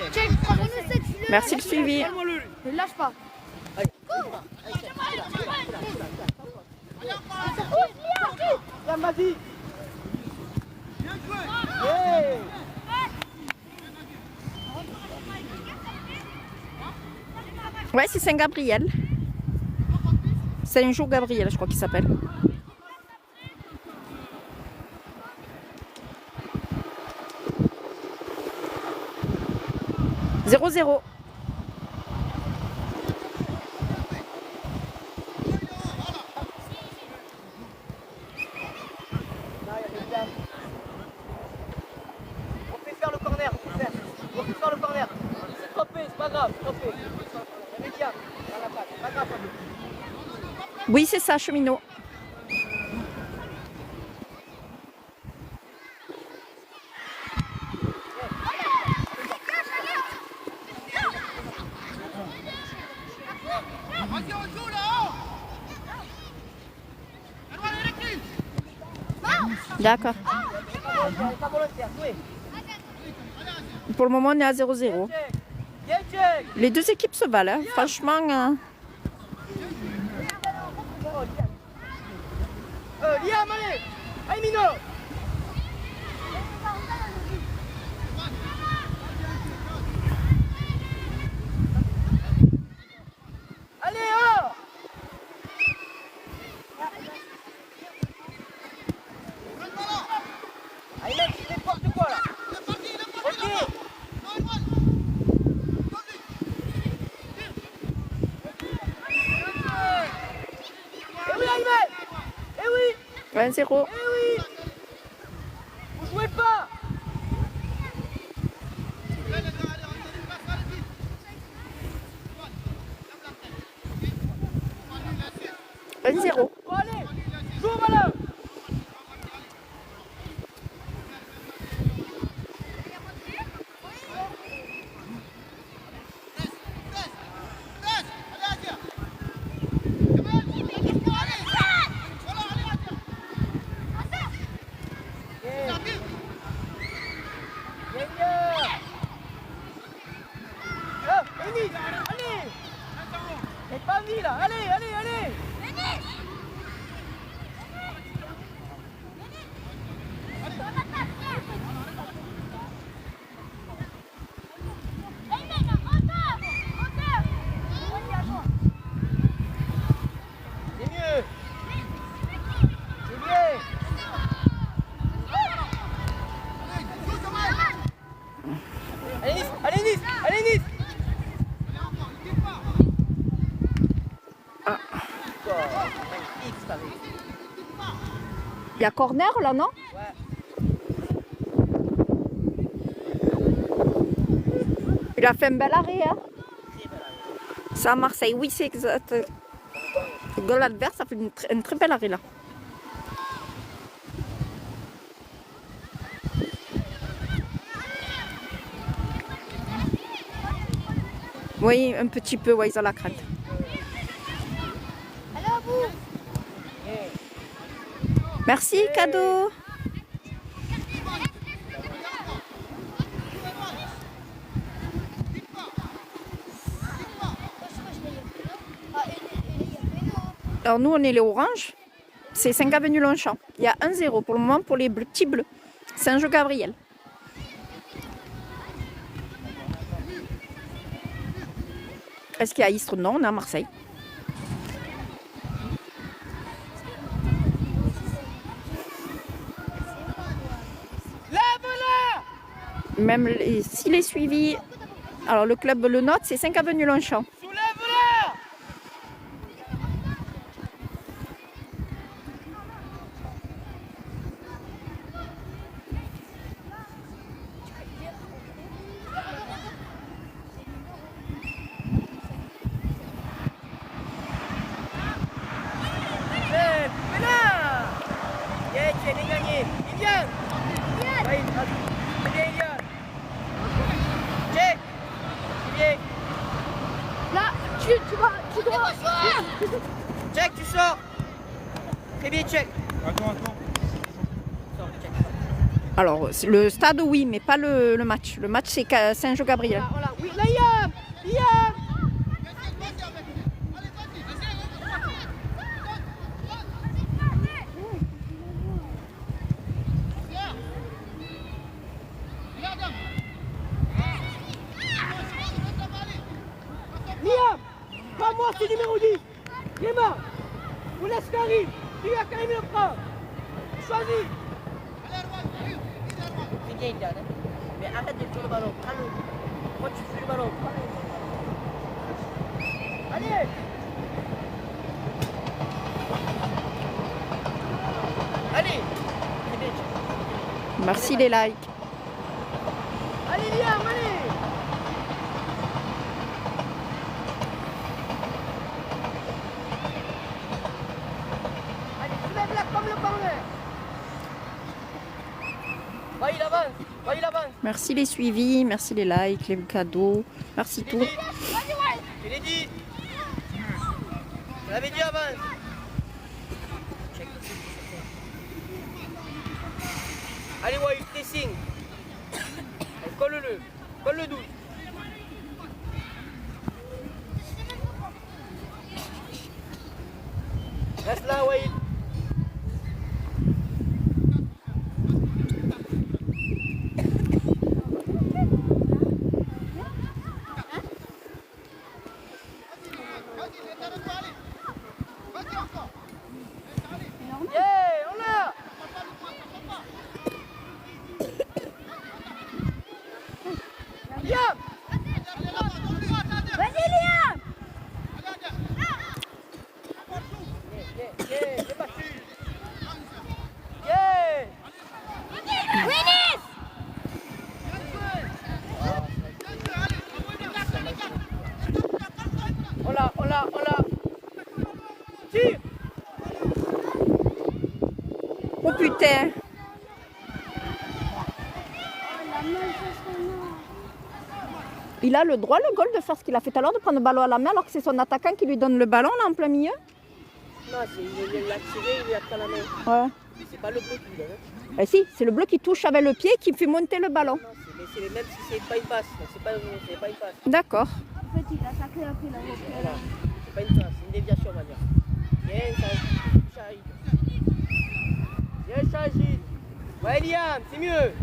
Prends le 7. Merci le suivi. Prends-moi le. Ne lâche pas. Allez. Viens, vas-y. Hey. Ouais, c'est Saint-Gabriel. Saint-Jean-Gabriel, je crois qu'il s'appelle. Zéro zéro. On fait faire le corner. On fait faire le corner. C'est trompé, c'est pas grave, c'est trompé. Reviens, dans la patte, c'est pas grave. Oui, c'est ça, cheminot. D'accord. Pas volontaire, jouez. Pour le moment, on est à 0-0. Viens, check. Les deux équipes se valent, hein. Franchement. Liam, allez. Allez, Mino. Allez, oh. Allez, mec, c'est n'importe quoi, là. Ok. Eh oui, Ayman. Eh oui. 1-0. Eh oui. Vous jouez pas. 1-0. Bon, allez. Joue, voilà. Allez. T'es pas mis là. Allez, allez, allez. C'est mieux. C'est bien. Allez Nice, allez Nice, allez Nice. Magnifique, ça arrive. Il y a corner là, non? Ouais. Il a fait un bel arrêt. Hein? Ça à Marseille, oui, c'est exact. Le goal adverse, ça fait un très bel arrêt là. Oui, un petit peu, ouais, ils ont la crainte. Alors vous. Merci, cadeau. Alors nous, on est les oranges. C'est 5 avenue Longchamp. Il y a 1-0 pour le moment pour les bleus, petits bleus. Saint-Jean-Gabriel. Est-ce qu'il y a Istres? Non, on est à Marseille. Lève-la. Même s'il est suivi. Alors le club le note, c'est 5 avenue Longchamp. Soulève-la. Fais-la. Yeah, tu es gagné. Il vient. Oui, vas-y. Viens, Yann. Check. Viens. Là, tu dois. Check, tu sors. Très bien, check. Attends. Sors, check. Alors le stade, oui, mais pas le match. Le match, c'est Saint-Jean-Gabriel. Voilà, oui, là, Liam. Liam. Liam, pas moi, c'est numéro 10. Clément, vous laisse Karim. Tu as Karim le prend. Choisis. C'est bien, Ilian. Mais arrête de jouer le ballon. Prends-le. Moi, tu fais le ballon. Allez. Allez. C'est bien. Merci les likes. Allez, Liam, allez. Allez, soulève-la comme le corner. Va, il avance. Va, il avance. Merci les suivis, merci les likes, les cadeaux, merci tout. Je l'ai dit. Je l'avais dit avant. Allez, ouais, pressing. Colle-le. Colle le 12. Reste là, Waïd. Yeah, on l'a. Liam. Vas-y, Liam! Yeah, c'est battu. Yeah. Winnis! On l'a. Tire. Oh putain! Il a le droit, le goal, de faire ce qu'il a fait tout à l'heure, de prendre le ballon à la main alors que c'est son attaquant qui lui donne le ballon là en plein milieu? Non, il l'a tiré, il lui a pris à la main. Ouais. Mais c'est pas le bleu qui lui donne. Hein. Eh si, c'est le bleu qui touche avec le pied qui fait monter le ballon. Non, c'est les mêmes si c'est pas une passe. Donc c'est pas une passe. D'accord. En fait, il a sacré après la Voilà. C'est pas une passe, c'est une déviation, on va dire. Bien, Shahid. Bien, Shahid. Ouais, Liam, c'est mieux.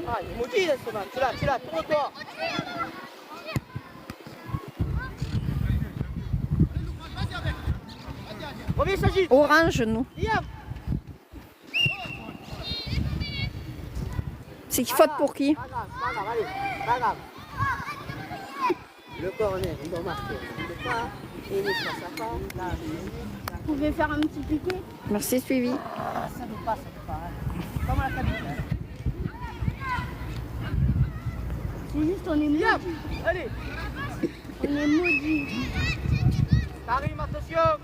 Ah, il est maudit, là, ce man. Tu l'as, tourne-toi. Reviens, Shahid. Orange, nous. Liam. C'est qui faute pour qui? Pas grave, allez, pas grave. Le corner, il doit marquer. Le pas, et il passe à pas. Là, Vous pouvez faire un petit piqué? Merci suivi. ça ne passe pas. Hein. Comme la capitale. C'est juste, on est maudits. Liam, allez. On est maudits. Karim, attention.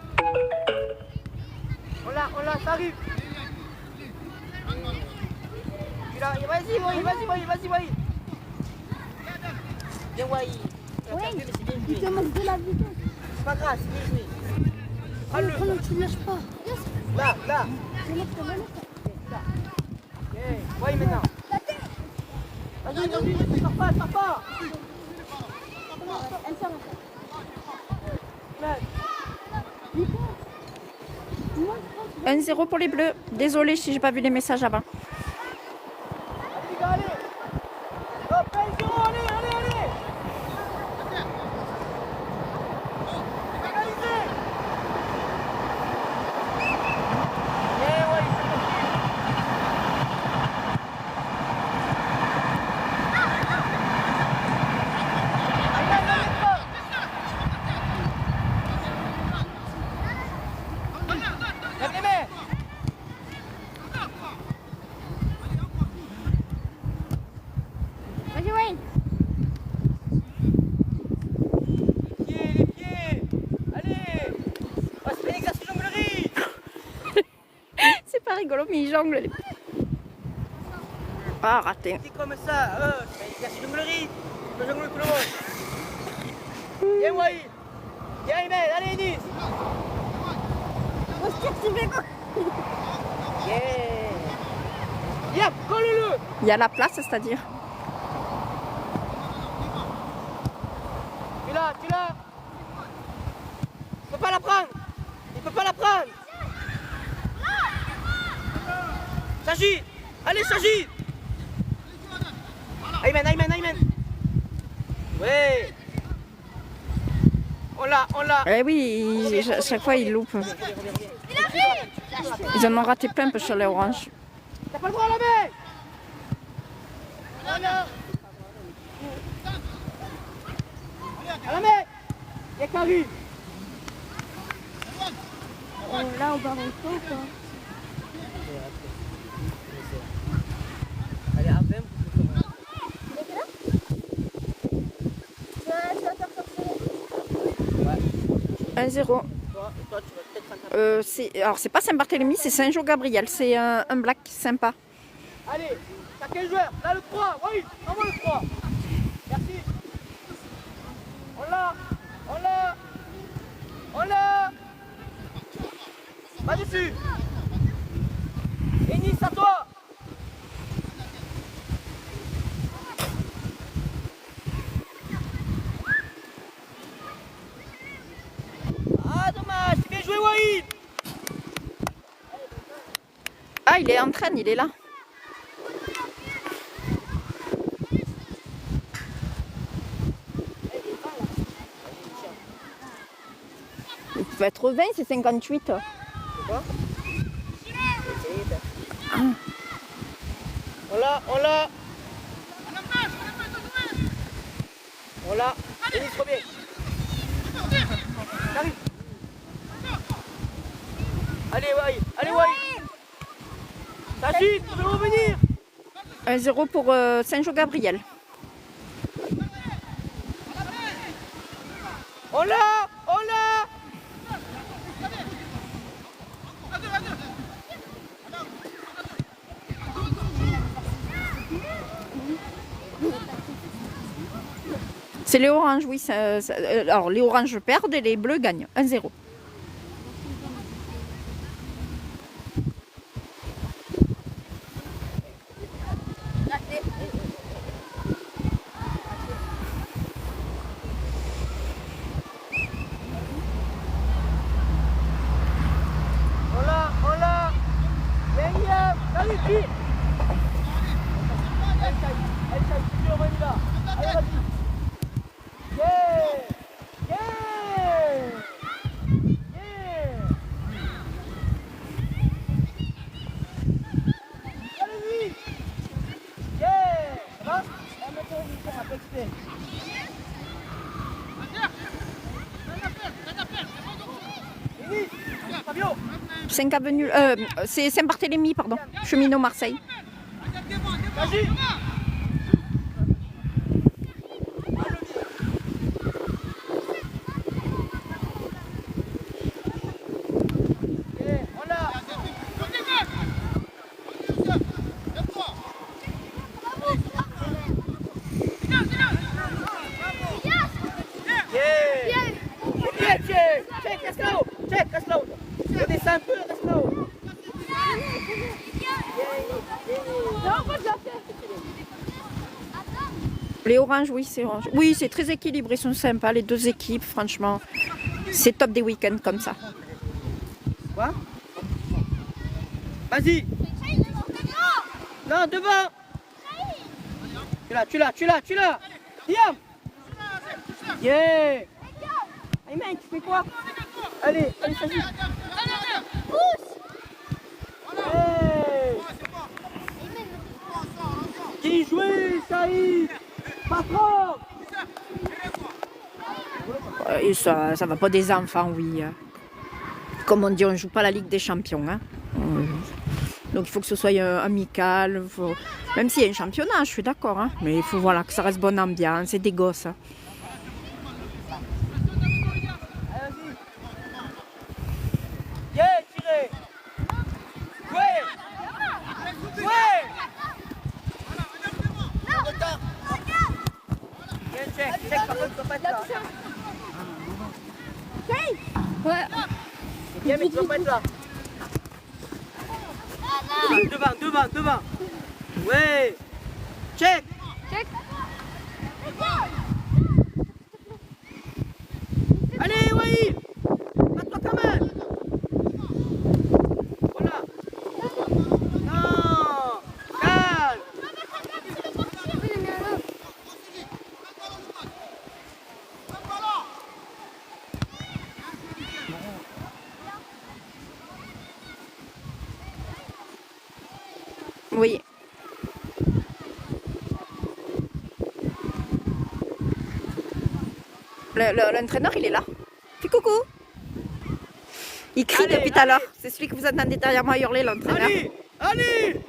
On l'a, ça arrive. Vas-y, Waïd. Bien, Waïd. Oui, Mais c'est bien il joué. te manque de la vitesse. C'est pas grave, c'est bien joué. Prends-le. Prends-le, tu ne lâches pas. Là. Je laisse te relève. Ok, Waïd maintenant. Vas-y, sors pas. Elle sort. Là. 1-0 pour les bleus. Désolée si j'ai pas vu les messages avant. Allez. Hop, 1-0, allez. Égalisé. Yeah, Waïd, c'est possible. Lève les mains. Vas-y, Wayne. Les pieds. Allez. On se fait l'exercice de jonglerie. C'est pas rigolo, mais il jongle. Ah, raté. C'est comme ça. C'est l'exercice de jonglerie. Je jongle tout le monde. Viens, Waïd. Viens, Ahmed. Allez, Enis. On se tire, tu fais quoi? Yeah. Viens, colle-le. Il y a la place, c'est-à-dire. Et là, l'as, tu l'as. Il peut pas la prendre. Il peut pas la prendre. S'agit. Allez, s'agit. Ayman, Ayman, Ayman. Ouais. On l'a, on l'a. Eh oui, à chaque fois ils loupent. Ils en ont raté plein un peu sur les oranges. T'as pas le droit à la main. Voilà. À la main. Il y a Karim. Là, on va rentrer ou pas? Allez, à 20. Tu vas faire sortir. 1-0. Toi, tu vas peut-être Alors c'est pas Saint-Barthélemy, c'est Saint-Jean-Gabriel. C'est un black sympa. Allez, t'as quel joueur? Là, le 3. Oui, envoie le 3. Merci. On l'a. On l'a. On l'a. Va dessus. Enis, à toi. Ah, dommage. Bien joué, Wahid. Ah, il est en train, il est là. Il peut être 20, c'est 58. Quoi? On l'a, on l'a. On l'a. Enis, reviens. J'arrive. Allez, Wahid. Allez, Wahid. Tachid, tu veux revenir? 1-0 pour Saint-Jean-Gabriel. On l'a. On l'a. C'est les oranges, oui. Alors les oranges perdent et les bleus gagnent. 1-0. On l'a. On l'a. Yengam. Allez, tire. Elle taille. Tu on y va. Allez, vas-y. Yeah. Yeah. Yeah. Allez-y. Yeah. Ça va? Maintenant, il faut un peu exprès. Enis, Fabio. 5 avenue. C'est Saint-Barthélemy, pardon. Cheminot Marseille. Vas-y. On l'a. Yeah. Bien, check, reste là-haut. Check, reste là-haut. Redescends un peu, reste là-haut. Les oranges, oui, c'est orange. Oui, c'est très équilibré, ils sont sympas, les deux équipes, franchement. C'est top des week-ends comme ça. Quoi? Vas-y. Non, devant. Tu l'as. Diam. Yeah. Ayman, tu fais quoi? Allez, vas-y. Hey. Qui jouait, Saïd? Patron. Et ça va pas des enfants, oui. Comme on dit, on joue pas la Ligue des Champions. Hein. Donc il faut que ce soit amical. Même s'il y a un championnat, je suis d'accord. Hein. Mais il faut voilà, que ça reste bonne ambiance, c'est des gosses. Hein. Yeah, tirez. Ouais. Check, par contre, tu dois pas être là. Ouais. Viens, mais tu dois pas être là. Devant. Ouais. Check. Oui. L'entraîneur, il est là. Fais coucou. Il crie Allez, depuis tout à allez. l'heure. C'est celui que vous entendez derrière moi hurler, l'entraîneur. Allez, allez.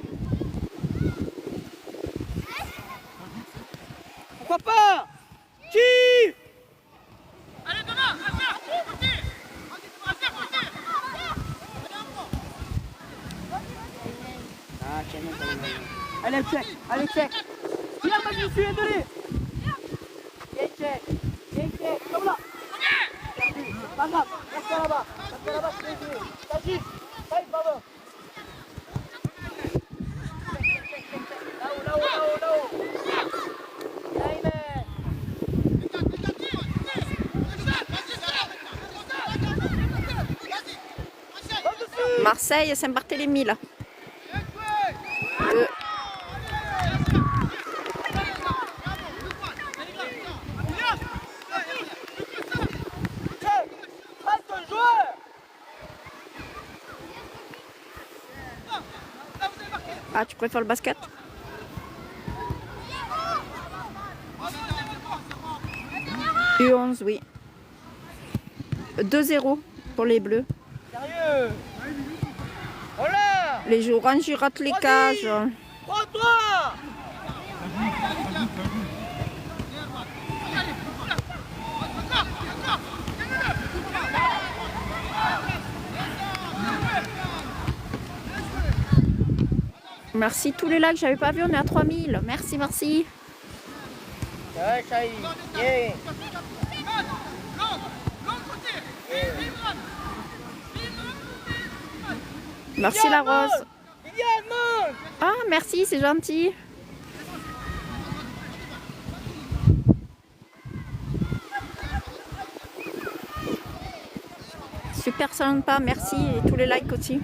Pourquoi pas? Qui? Allez, check, allez, check. Viens, Magnus, aide-les. Viens, check. Viens, check. Comme là. Pas grave, reste là-bas. Reste là-bas, je vais aider. T'agis. Allez, pardon. Là-haut, là-haut, là-haut, là-haut. Allez, Marseille, Saint-Barthélemy, là. Ah, tu préfères le basket? U11, oui. 2-0 pour les Bleus. sérieux. Voilà. Les oranges, ils ratent les cages. Prends-toi. Merci tous les likes, j'avais pas vu, on est à 3000. Merci, merci. Ouais, ça y est. Merci la rose. Viviane, monte. Ah, merci, c'est gentil. Super sympa, merci. Et tous les likes aussi.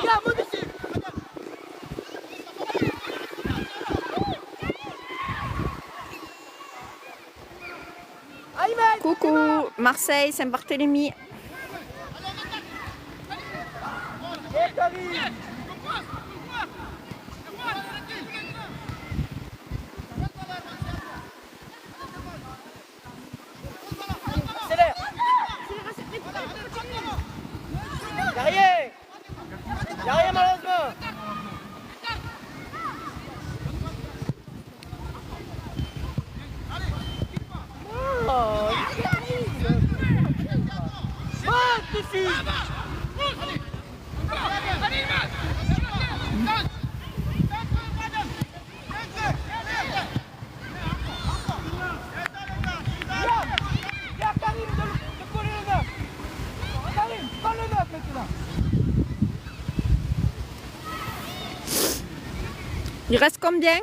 Viens, monte ici. Ayman. Coucou, Marseille, Saint-Barthélemy. Et Karim. Accélère. Y'a rien. Y'a rien malheureusement. Oh, monte dessus. Viens Karim de coller le 9. Karim, prends le 9 maintenant. Il reste combien?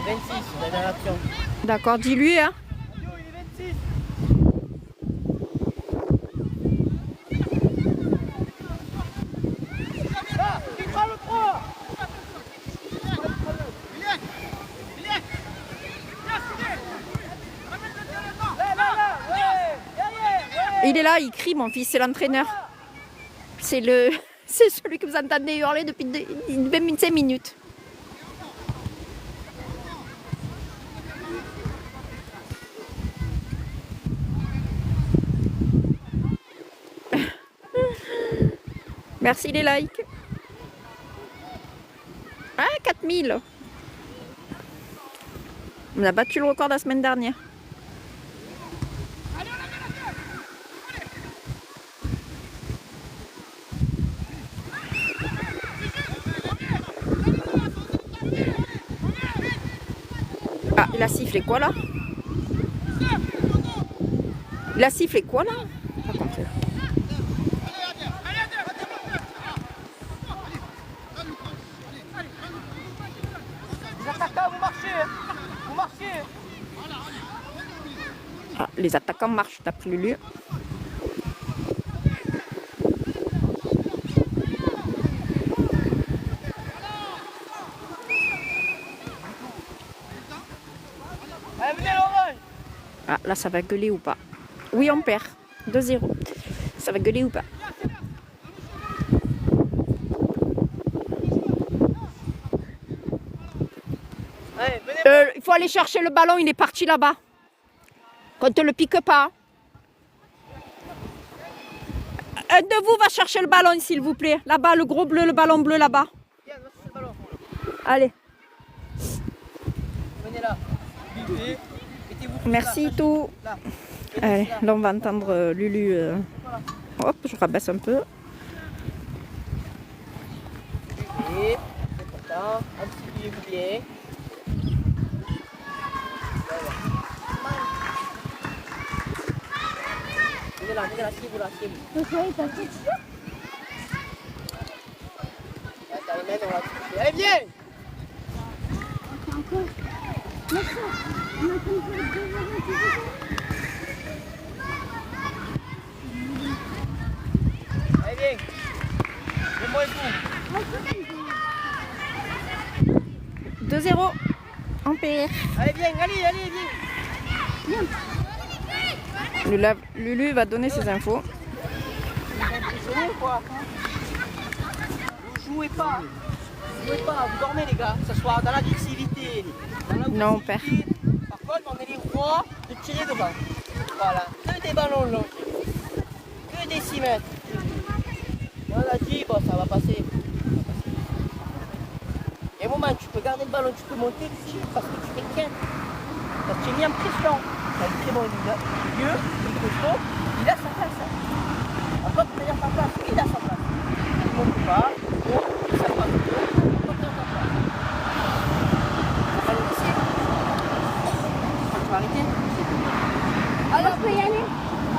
26, la dernière action. D'accord, dis-lui, hein. Yo, il est 26. Là, il prend le 3. Là, ouais, derrière, ouais. Il est là, il crie, mon fils, c'est l'entraîneur. C'est le... C'est celui que vous entendez hurler depuis 25 minutes. Merci les likes. Ah, 4000. On a battu le record la semaine dernière. Ah, il a sifflé quoi là? Il a sifflé quoi là? Pas compris. Les attaquants, vous marchez. Vous marchez. Ah, les attaquants marchent, t'as pris le lieu. Allez, venez l'orange. Ah, là, ça va gueuler ou pas? Oui, on perd. 2-0. Ça va gueuler ou pas? Allez, venez. Il faut aller chercher le ballon, il est parti là-bas. Qu'on te le pique pas. Un de vous va chercher le ballon, s'il vous plaît. Là-bas, le gros bleu, le ballon bleu là-bas. Viens, va chercher le ballon. Allez, Venez là. Mettez-vous tous merci là. tout. Là. Allez, là on va entendre Lulu. Hop, je rabaisse un peu. Et c'est important. Appuyez-vous bien. Venez là, asseyez-vous là, asseyez-vous. Attends, les mains, on va toucher. Allez, viens. Allez, viens. Le moins vous. 2-0. On perd. Allez, viens, allez, viens. Lulu va donner ses infos. Vous jouez quoi? Vous jouez pas. Vous jouez pas, vous dormez les gars. Que ce soit dans l'agressivité, dans la Non, on perd. Par contre, on est les rois de tirer devant. Voilà. Que des ballons longs. Que des 6 mètres. On a dit, bon, ça va passer. Il y a un moment, tu peux garder le ballon, tu peux monter, tu tires parce que tu t'inquiètes. Parce que tu es mis en pression. Tu as un très bon milieu, il costaud, il a sa place. En fait, tu as sa place, il a sa place. Il ne monte pas, il monte, il s'en passe peu, il monte dans sa place. Allez, ici. Tu vas arrêter? Alors, je peux y aller?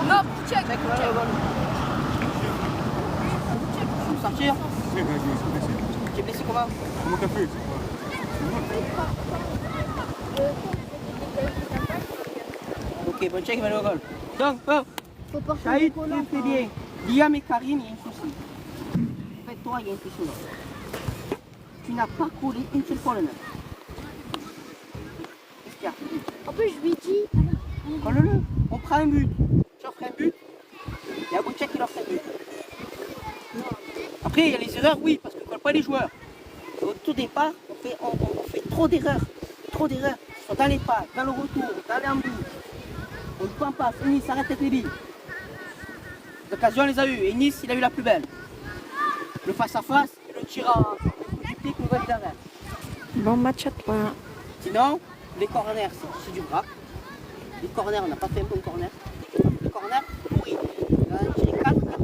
Non, check. Check, voilà, voilà. Tu veux sortir? C'est vrai, je suis blessé. Tu es blessé comment? Comment t'as fait? Ok, bon, check, il va aller au goal. Donc, oh, Faut porter Shahid, des collants. tu fais bien. Liam et Karim, il y a un souci. En fait, toi, il y a un souci là. Tu n'as pas collé une seule fois le 9. Qu'est-ce qu'il y a? En plus, je lui dis. Colle-le. On prend un but. Tu offres un but. Il y a Gouchek qui offre un but. Après, il y a les erreurs, oui, parce qu'on ne colle pas les joueurs. Au tout départ, on fait trop d'erreurs. Trop d'erreurs. Soit dans les pas, dans le retour, dans les embouts. On ne prend pas, Nice s'arrête avec les billes. L'occasion, on les a eues. Et Nice, il a eu la plus belle. Le face-à-face, il le tire en pied qu'on va derrière. Bon match à toi. Sinon, les corners, c'est du bras. Les corners, on n'a pas fait un bon corner. Les corners, pourri. On a tiré 4, 4. On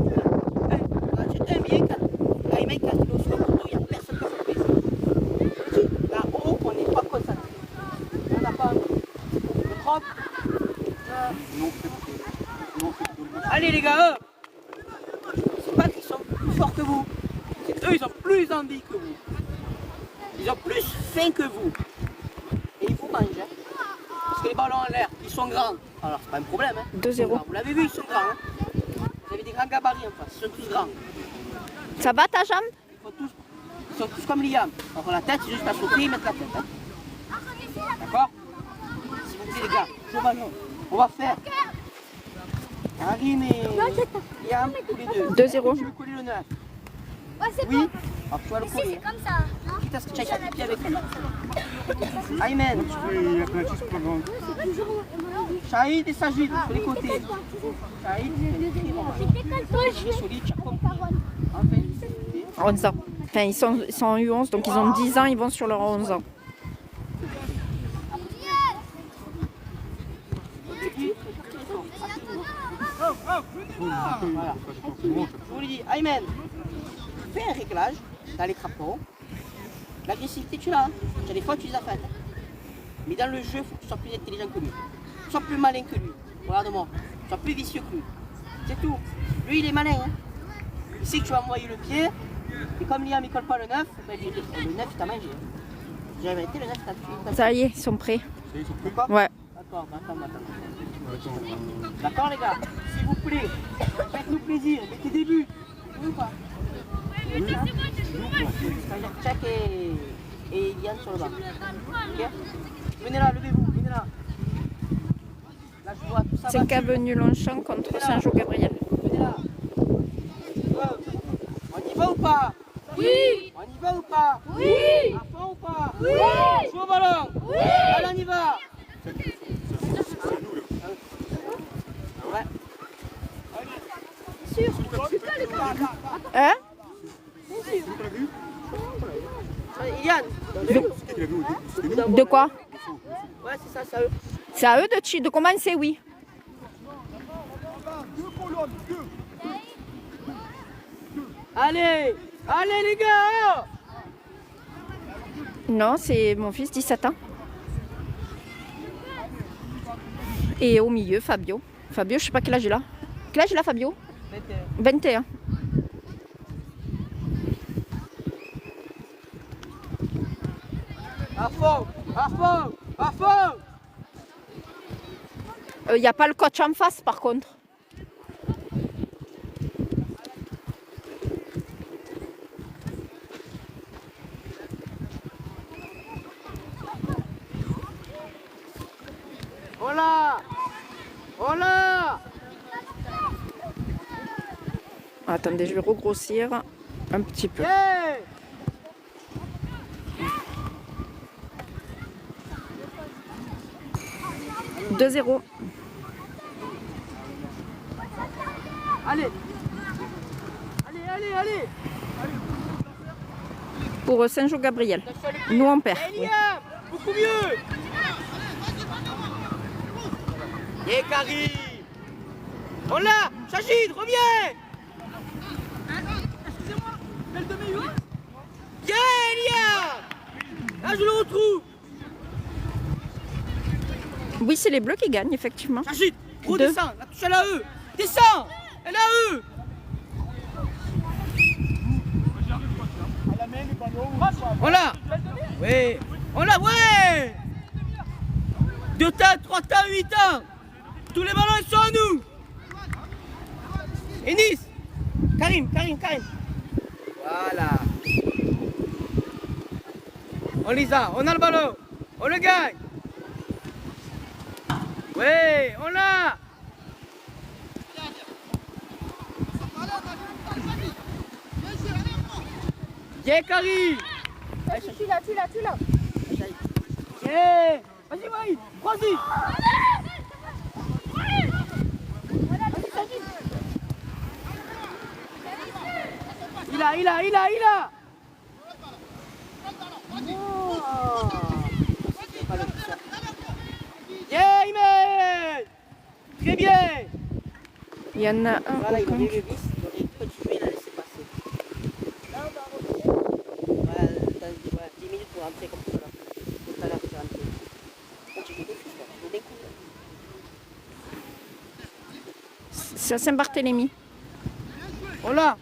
a tiré 1 bien, 4. Là, il met 4 kilos sur le couteau, il n'y a personne qui a fait ça. Là-haut, on n'est pas concentré. On n'a pas le propre. Allez les gars, c'est pas qu'ils sont plus forts que vous. C'est eux, ils ont plus envie que vous. Ils ont plus faim que vous. Et ils vous mangent. Hein. Parce que les ballons en l'air, ils sont grands. Alors c'est pas un problème. Hein. 2-0. Vous l'avez vu, ils sont grands. Hein. Vous avez des grands gabarits en face, ils sont tous grands. Ça va ta jambe? Ils sont tous comme Liam. Alors la tête, c'est juste à sauter et mettre la tête. Hein. D'accord? S'il vous plaît les gars, jouez au ballon. On va faire. Karim et Liam, tous les deux. 2-0. Tu veux coller le 9? Ouais, c'est Oui? Alors tu vas le Si, coller. c'est comme ça. Non? Quitte à ce que tu ailles faire pied avec lui. Aymen, Il y a plein de choses pas grandes. C'est toujours. Shahid et Sajid, sur les côtés. Shahid, il est solide, chaque fois. En fait, 11 ans. Enfin, ils sont en U11, donc ils ont 10 ans, ils vont sur leurs 11 ans. voilà. Je vous le dis, Aymen, fais un réglage dans les crapauds. L'agressivité, tu l'as. Tu as des fois, tu les as faites. Mais dans le jeu, il faut que tu sois plus intelligent que lui. Que tu sois plus malin que lui. Regarde-moi. Que tu sois plus vicieux que lui. C'est tout. Lui, il est malin. Hein. Il sait que tu vas envoyer le pied. Et comme Liam, il colle pas le 9, ben, le 9, il t'a mangé. J'ai jamais été, le 9, t'a tué. Ça y est, ils sont prêts. Ils sont prêts? D'accord? Ouais. D'accord, attends. D'accord, les gars? S'il vous plaît, faites-nous plaisir. Mettez des buts. Oui ou pas? Check et Yann sur le banc. Ok? Venez là, levez-vous, venez là. Là, Là, je vois tout ça. 5 avenue Longchamp contre Saint-Jean-Gabriel. Venez là. On y va ou pas? Oui. On y va ou pas? Oui. À fond ou pas? Oui. Joue au ballon. Oui. Allez, on y va. Ouais. Hein? Yann. De quoi? Ouais, c'est ça, c'est à eux. C'est à eux de commencer, oui. Allez, allez les gars. Non, c'est mon fils, 17 ans. Et au milieu, Fabio. Fabio, je sais pas quel âge il a. Quel âge il a, Fabio? 21. À fond, à fond, à fond. Il n'y a pas le coach en face, par contre. Voilà. Voilà. Attendez, je vais regrossir un petit peu. Yeah. 2-0 Allez. Allez, allez, allez. pour Saint-Jean-Gabriel. Nous, on perd. Eliam, beaucoup mieux. Yeah, Karim. On l'a. Chagid, reviens. Excusez-moi, belle de meilleur. Yeah, Eliam. Là, je le retrouve. Oui, c'est les Bleus qui gagnent, effectivement. Chagid, Deux. redescends. La touche, elle est à eux. Descends. Elle est à eux. On l'a. Oui. On l'a, ouais. 2 temps, 3 temps, 8 ans. Tous les ballons ils sont à nous. Enis. Karim. Voilà. On les a. On a le ballon. On le gagne. Oui, on l'a. Yeah, Karim. Tu l'as. Yeah. Vas-y, Maï. Vas-y. Il a. Oh. Yeah, Imen. Très bien. Il y en a un. Voilà, il au aurait compte. le vice, il aurait continué, il a laissé passer. Voilà, dans 10 minutes pour rentrer comme ça. Là. Tout à l'heure, tu rentres. Continue des fils, là. D'un coup. C'est à Saint-Barthélemy. On l'a.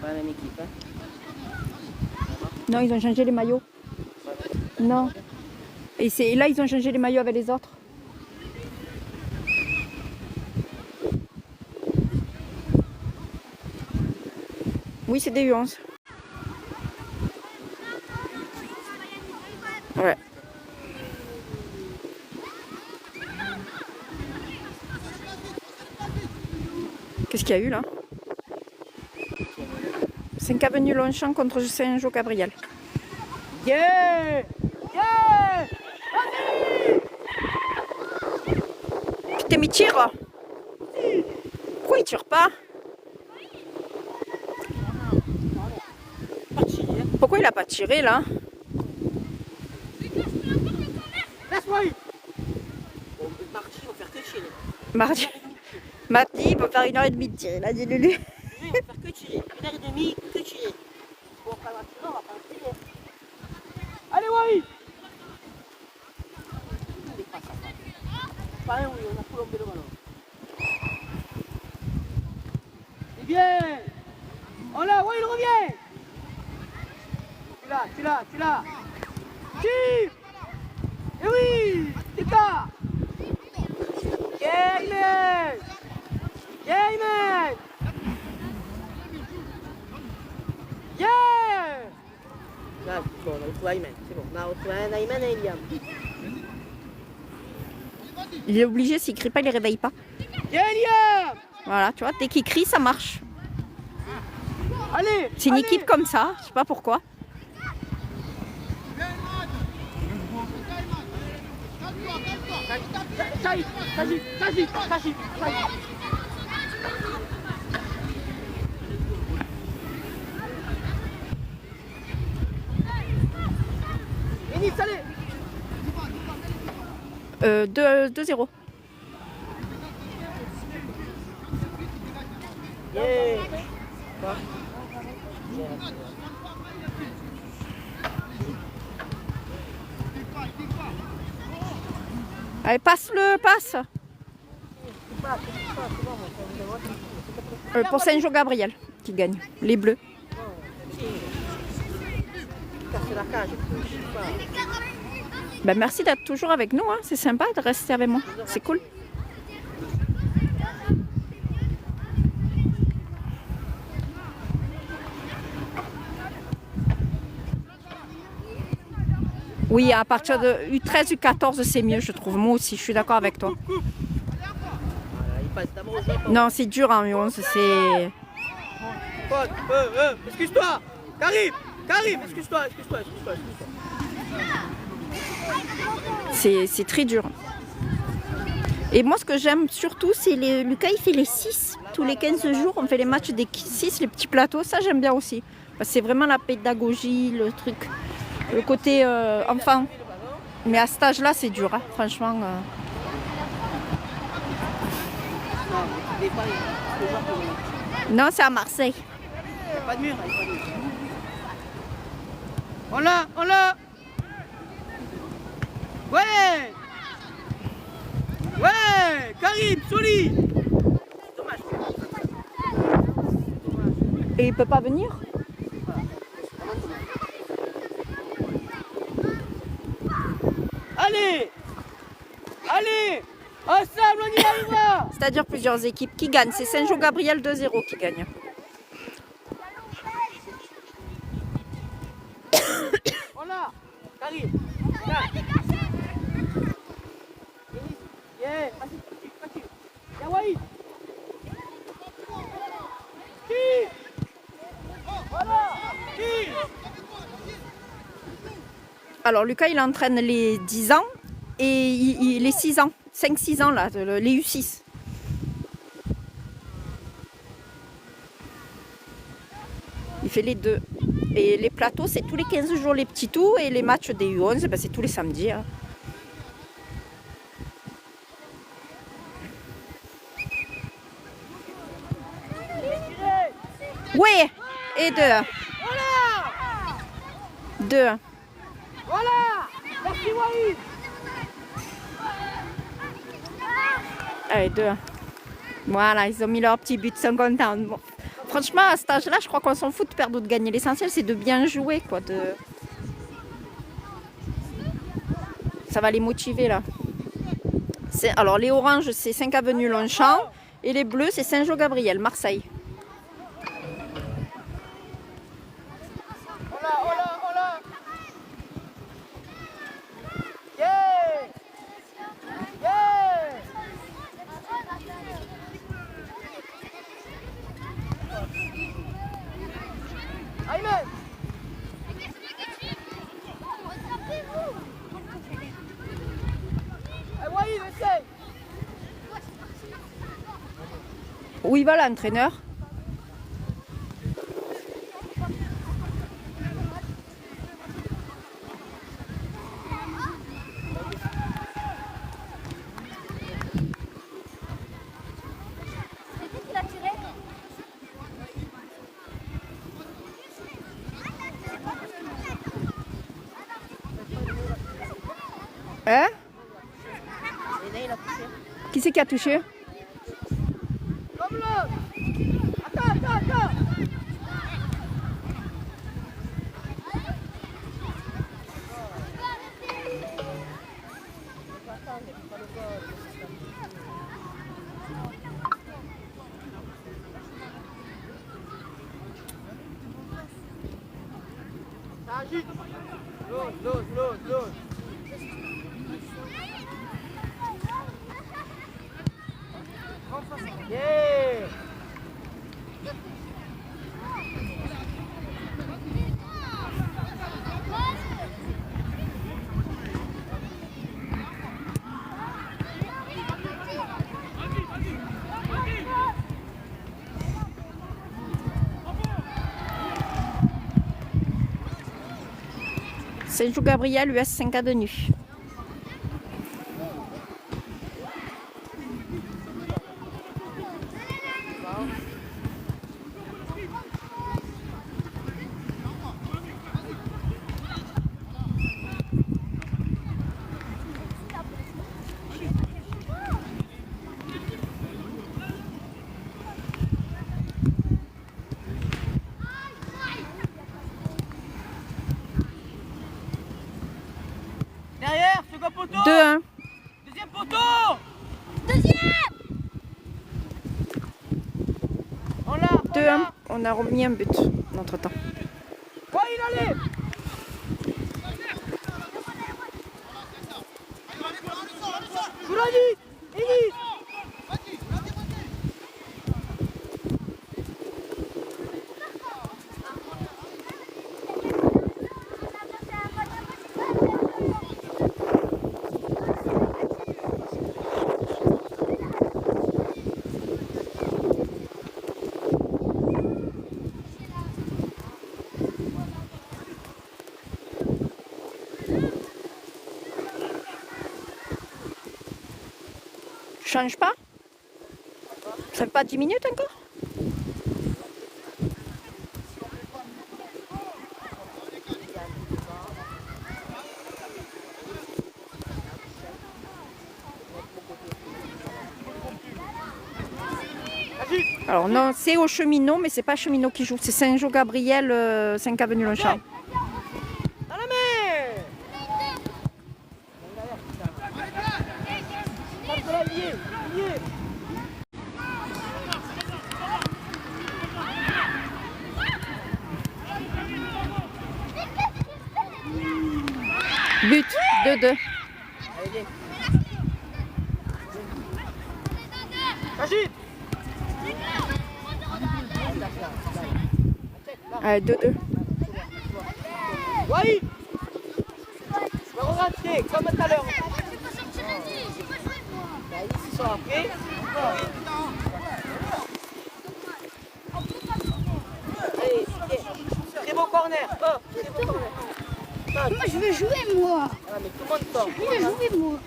Pas la même équipe, hein. Non, ils ont changé les maillots. Non. Et là, ils ont changé les maillots avec les autres. Oui, c'est des U11. Ouais. Qu'est-ce qu'il y a eu là? 5 avenue Longchamp contre Saint-Jean-Gabriel. Yeah. Putain, mais tire! Pourquoi il tire pas? Pourquoi il a pas tiré là? Laisse-moi. Marty, on va faire que tirer. Mardi, il peut faire 1h30 de tirer, là, dis-le lui. Oui, on va faire que tirer. 1h30, que tirer. Bon, on va pas tirer, on va pas tirer. Allez, Wai. Pareil, oui, on a colombé le ballon. C'est bien. On l'a, Wai, il revient. Tu l'as. Tire. Et oui, c'est ça. Yeah, Imen. Yeah. Bon, on a retrouvé Ayman, c'est bon. On a retrouvé un Ayman et Eliam. Il est obligé, s'il crie pas, il les réveille pas. Tiens, Eliam! Voilà, tu vois, dès qu'il crie, ça marche. Allez! C'est une allez. équipe comme ça, je sais pas pourquoi. Saïd, Saïd. Enis, allez! 2-0. Yeah. Allez, passe-le, passe. Pour Saint-Jean-Gabriel qui gagne, les Bleus. C'est la cage. Ben, merci d'être toujours avec nous, hein. C'est sympa de rester avec moi, c'est cool. Oui, à partir de U13, U14, c'est mieux, je trouve. Moi aussi, je suis d'accord avec toi. Voilà, il passe d'abord au jeu. Non, c'est dur en U11, c'est... Faute. Excuse-toi. Karim, excuse-toi. C'est très dur. Et moi, ce que j'aime surtout, c'est Lucas, il fait les 6. Tous les 15 jours, on fait les matchs des 6, les petits plateaux. Ça, j'aime bien aussi. Parce que c'est vraiment la pédagogie, le truc, le côté enfant. Mais à cet âge-là, c'est dur, hein, franchement. Non, c'est à Marseille. Il n'y a pas de mur. On l'a. Ouais, Karim, solide. Dommage. Et il peut pas venir? Allez, ensemble, on y arrivera. C'est-à-dire plusieurs équipes qui gagnent. C'est Saint-Jean-Gabriel 2-0 qui gagne. On l'a. Karim. Là. Yeah, facile. Y'a Waïd. Qui? Voilà. Qui? Alors Lucas, il entraîne les 10 ans et les 6 ans. 5-6 ans là, les U6. Il fait les deux. Et les plateaux, c'est tous les 15 jours les petits tours. Et les matchs des U11, ben, c'est tous les samedis. Hein. Oui. Et 2. Voilà. 2. Voilà. Merci Waïd. Allez, 2. Voilà, ils ont mis leur petit but, ils sont contents. Bon. Franchement, à cet âge-là, je crois qu'on s'en fout de perdre ou de gagner. L'essentiel, c'est de bien jouer, quoi. Ça va les motiver, là. Alors, les oranges, c'est 5 avenue Longchamp. Et les bleus, c'est Saint-Jean-Gabriel, Marseille. On l'a. Yeah. Ayman. Waïd, essaye. Où il va, l'entraîneur? Hein? Qui c'est qui a touché? Comme l'autre. Attends. Ça agite. L'autre. Yeah. Saint-Jou-Gabriel, US Saint-Cadenu. Derrière, second poteau. 2-1. Deuxième poteau. On l'a. 2-1. On a remis un but entre temps. Ouais, il allait. Je l'ai dit. Élise. Change pas? Ça fait pas 10 minutes encore? Alors non, c'est au Cheminot, mais c'est pas Cheminot qui joue, c'est Saint-Jou-Gabriel, 5 avenue Longchamp. Dans la main. Lié. But, 2-2. Agite. 2-2. Oui. Je vais rentrer comme tout à l'heure. Ils sont après. Allez, très beau corner. Très beau corner. Moi je veux jouer moi. Ah, mais tout le monde sort. Je veux jouer moi.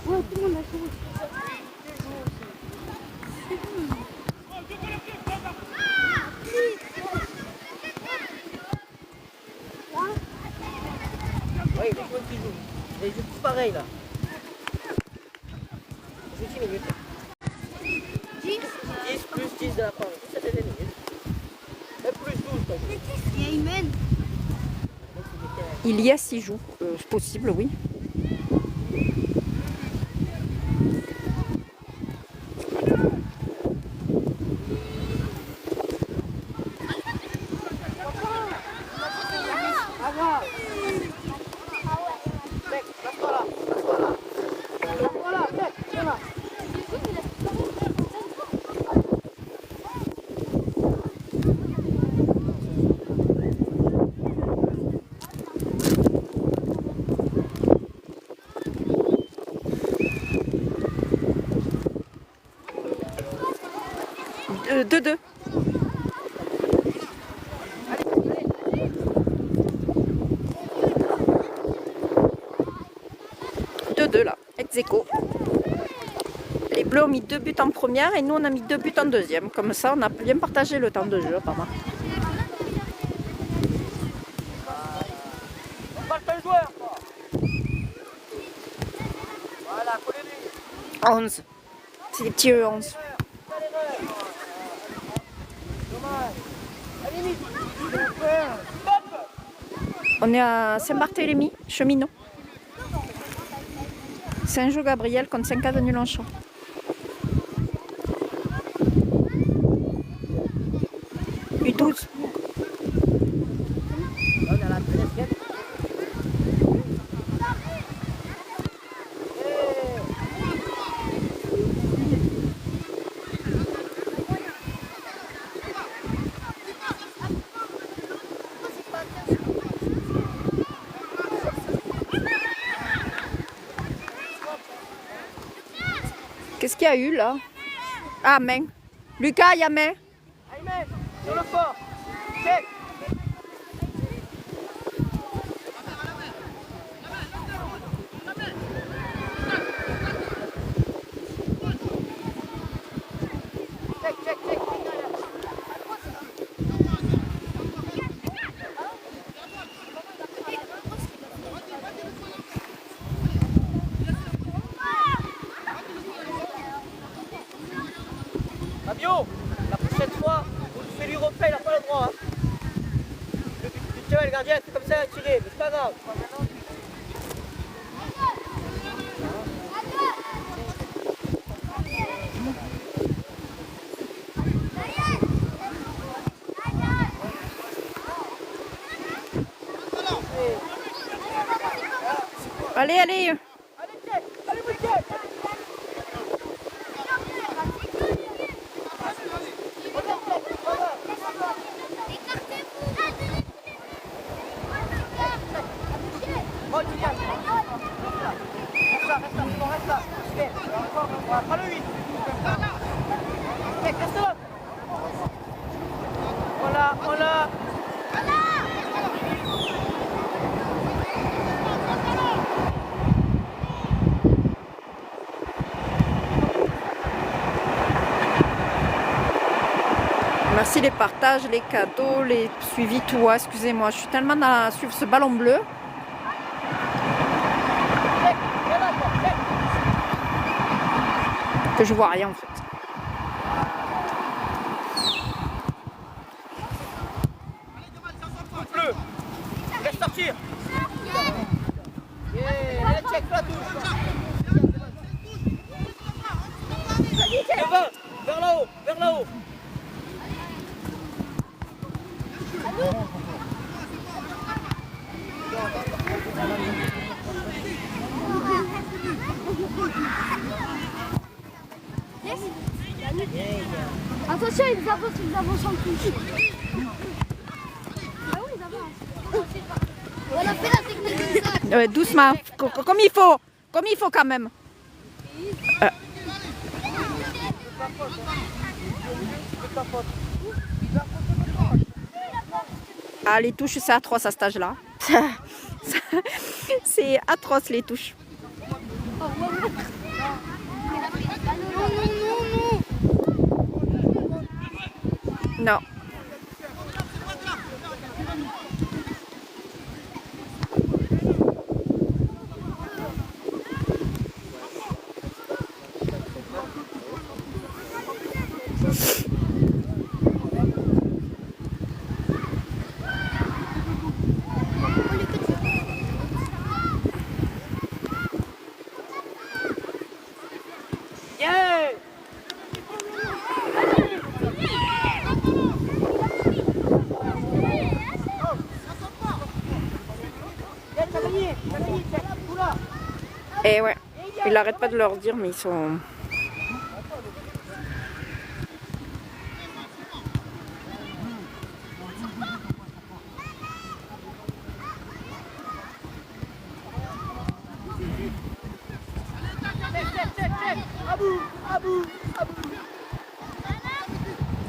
Ouais, tout le monde a joué. Oui, tout le monde qui joue. Ils jouent tous pareil là. 10 minutes. 10 plus 10 de la part. Ça fait 10 minutes. Même plus 12 quoi. Il y a Imen. Ilias y joue, c'est possible, oui. Deux, deux. Deux là, ex aequo. Les Bleus ont mis 2 buts en première et nous on a mis 2 buts en deuxième. Comme ça on a bien partagé le temps de jeu apparemment. On va le joueur. Voilà, collez-lui. 11. C'est des petits 11. On est à Saint-Barthélemy, Cheminot. Saint-Jou-Gabriel contre 5 avenue Longchamp. U12. On est à la 13e. Qu'est-ce qu'il y a eu là? Ah, main. Lucas, il y a main. Ayman, sur le fort. Check. Check, check, check. Fabio, la prochaine fois, vous faites lui repère, il n'a pas le droit. Hein. Le gardien, c'est comme ça, il a tiré, mais c'est pas grave. Allez, allez. Allez, check, allez, vous check. Bon, Kylian. Reste là. Super. Voilà, prends le 8. Check, reste là. Voilà. Merci les partages, les cadeaux, les suivis, tout. Excusez-moi, je suis tellement à suivre ce ballon bleu. Que je vois rien en fait. Bleu. Laisse sortir. Allez, check, la touche. Devant, vers là-haut. Attention, ils avancent en touche. Ah oui, ils avancent. Voilà, fais la technique de ça. Doucement, comme il faut quand même. Ah, les touches, c'est atroce à cet âge-là. C'est atroce les touches. Non. Yeah. Et ouais, il n'arrête pas de leur dire, mais ils sont...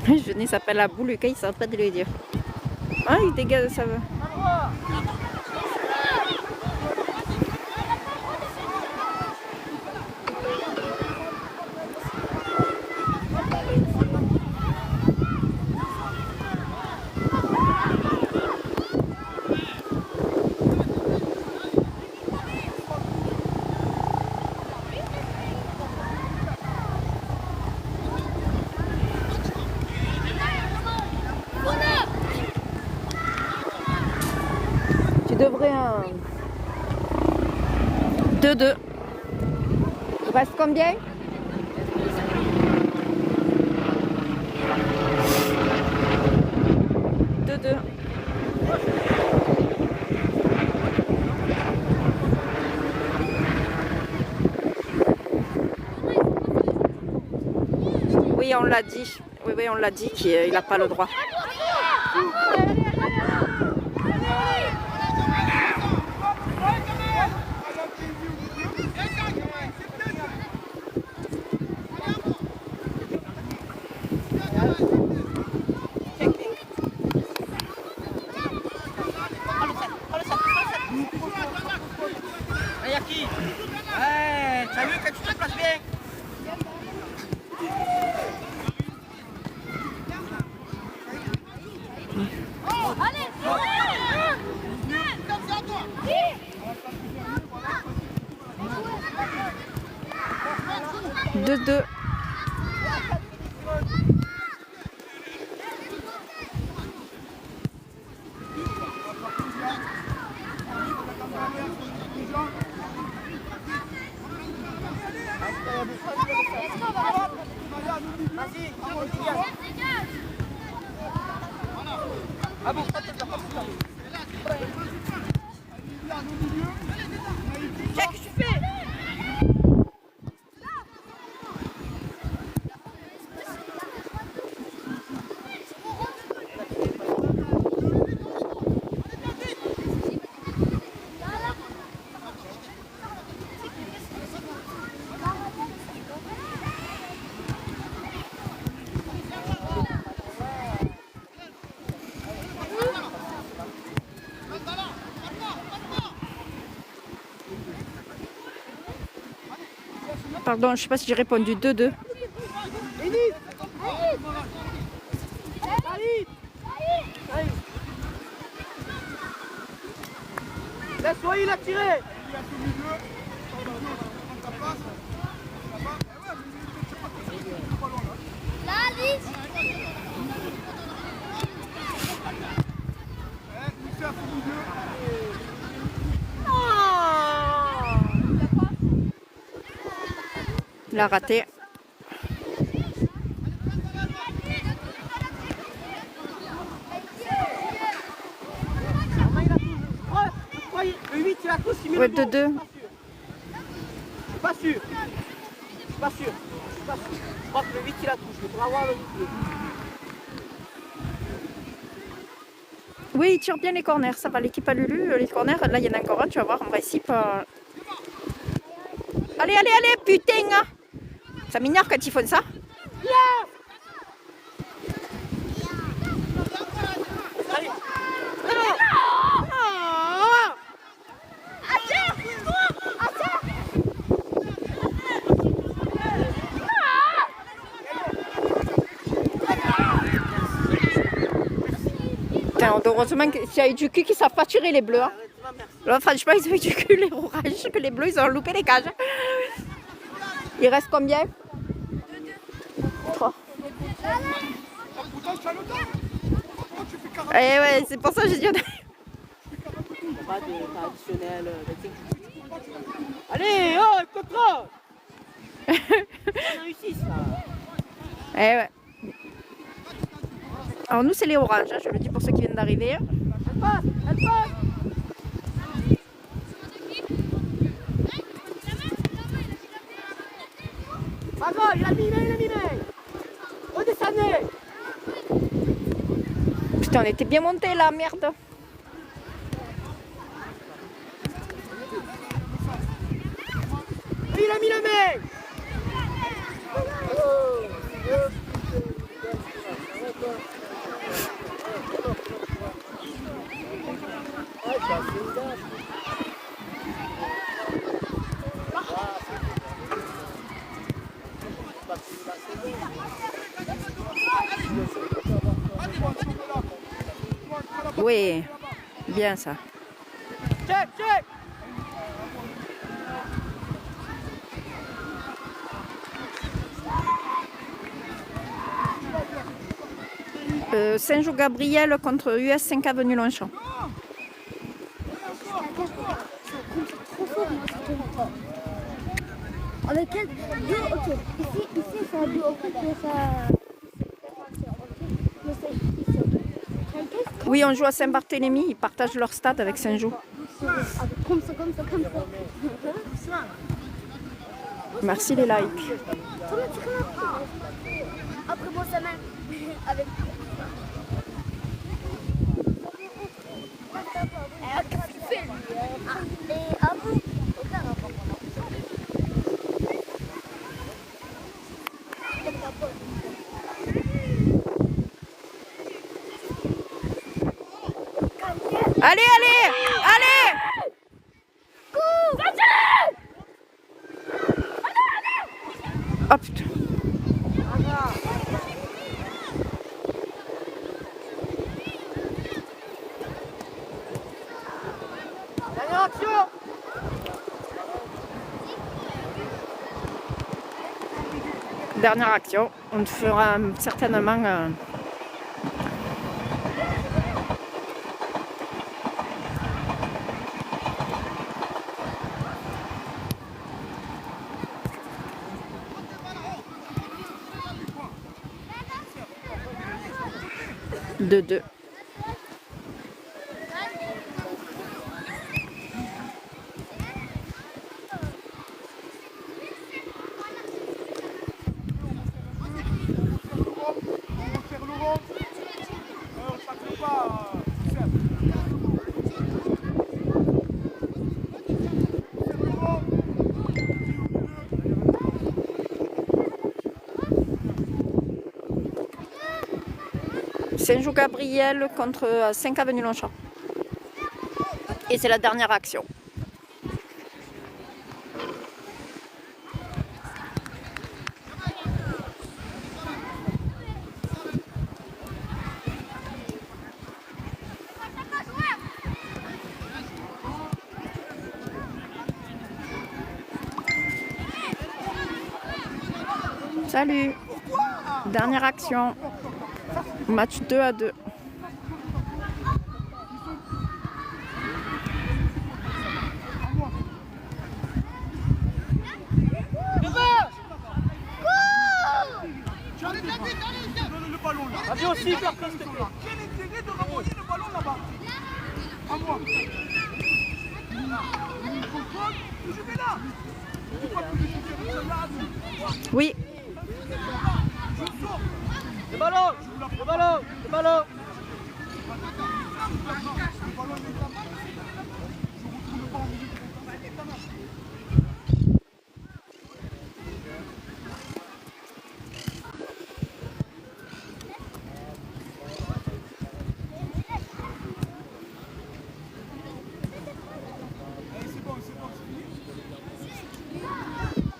Je s'appelle Abou, Lucas, il ne s'arrête pas de le dire. Ah, il dégage, ça va. Tu devrais un 2-2. Il reste combien? Oui, on l'a dit. Oui, on l'a dit qu'il n'a pas le droit. 2-2. Vas-y, ah bon, qu'est-ce que tu fais? Pardon, je sais pas si j'ai répondu 2-2. Laisse-moi, il a tiré. Il a raté. Le 8 il a touché, il met Ouais, le dos. 2-2. Je suis pas sûr. Je suis pas sûr. Je crois que le 8 il a touché. Il faudra voir le 8. Oui, il tire bien les corners. Ça va, l'équipe à Lulu. Les corners, là, il y en a encore un. Tu vas voir, en principe. Allez, allez, allez, putain! Ça m'énerve quand ils font ça. Allez. Putain, heureusement qu'il y a eu du cul qui ne savent pas tirer les bleus. Hein. Là, franchement, ils ont eu du cul, les oranges, que les bleus, ils ont loupé les cages. Il reste combien? 3. Eh ouais, c'est pour ça que j'ai dit... Il n'y a pas de traditionnel. Allez, oh, le contrôle. On réussit ça. Eh ouais. Alors nous, c'est les oranges, hein, je le dis pour ceux qui viennent d'arriver. Elle passe, elle passe. Bravo, il a mimé, il a mimé. Redescendez. Putain, on était bien montés là, merde. Il a mis la main. Oui, bien ça. Check, check. Saint-Jean-Gabriel contre US5 Avenue Longchamp. Avec quel deux, ok. Ici c'est un deux, ok, mais ça. Mais c'est ici, ok. Oui, on joue à Saint-Barthélemy, ils partagent leur stade avec Saint-Jean. Comme ça. Merci les likes. Après bon, ça même. Avec. Qu'est-ce que tu fais? Et avant. Allez, allez, allez! Oh putain. action. Dernière action. On fera certainement... de 2. Saint-Jean-Gabriel contre 5 avenue Longchamp. Et c'est la dernière action. Salut. Dernière action. Match 2-2. Viens aussi faire plus, s'il te plaît. Quel intérêt de renvoyer le ballon là-bas? À moi. Il contrôle, je vais là. Pourquoi tu veux que là? Oui. Je sors. Le ballon, le ballon, le ballon.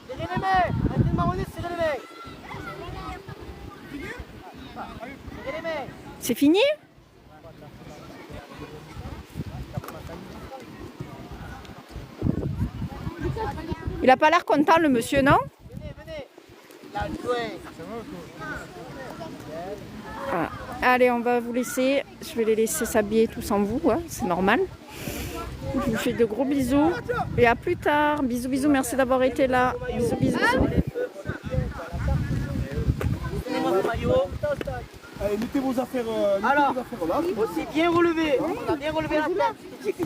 Serrez les mains, arrêtez de marronner, serrez les mains. Serrez les mains. C'est fini? Il a pas l'air content le monsieur, non? Venez, venez. Là, jouez. Voilà. Allez, on va vous laisser. Je vais les laisser s'habiller tous en vous, hein, c'est normal. Je vous fais de gros bisous et à plus tard. Bisous, bisous, merci d'avoir été là. Bisous, bisous. Donnez-moi ce maillot. Allez, mettez vos affaires, Alors, là. aussi bien relevé. On a bien relevé la tête.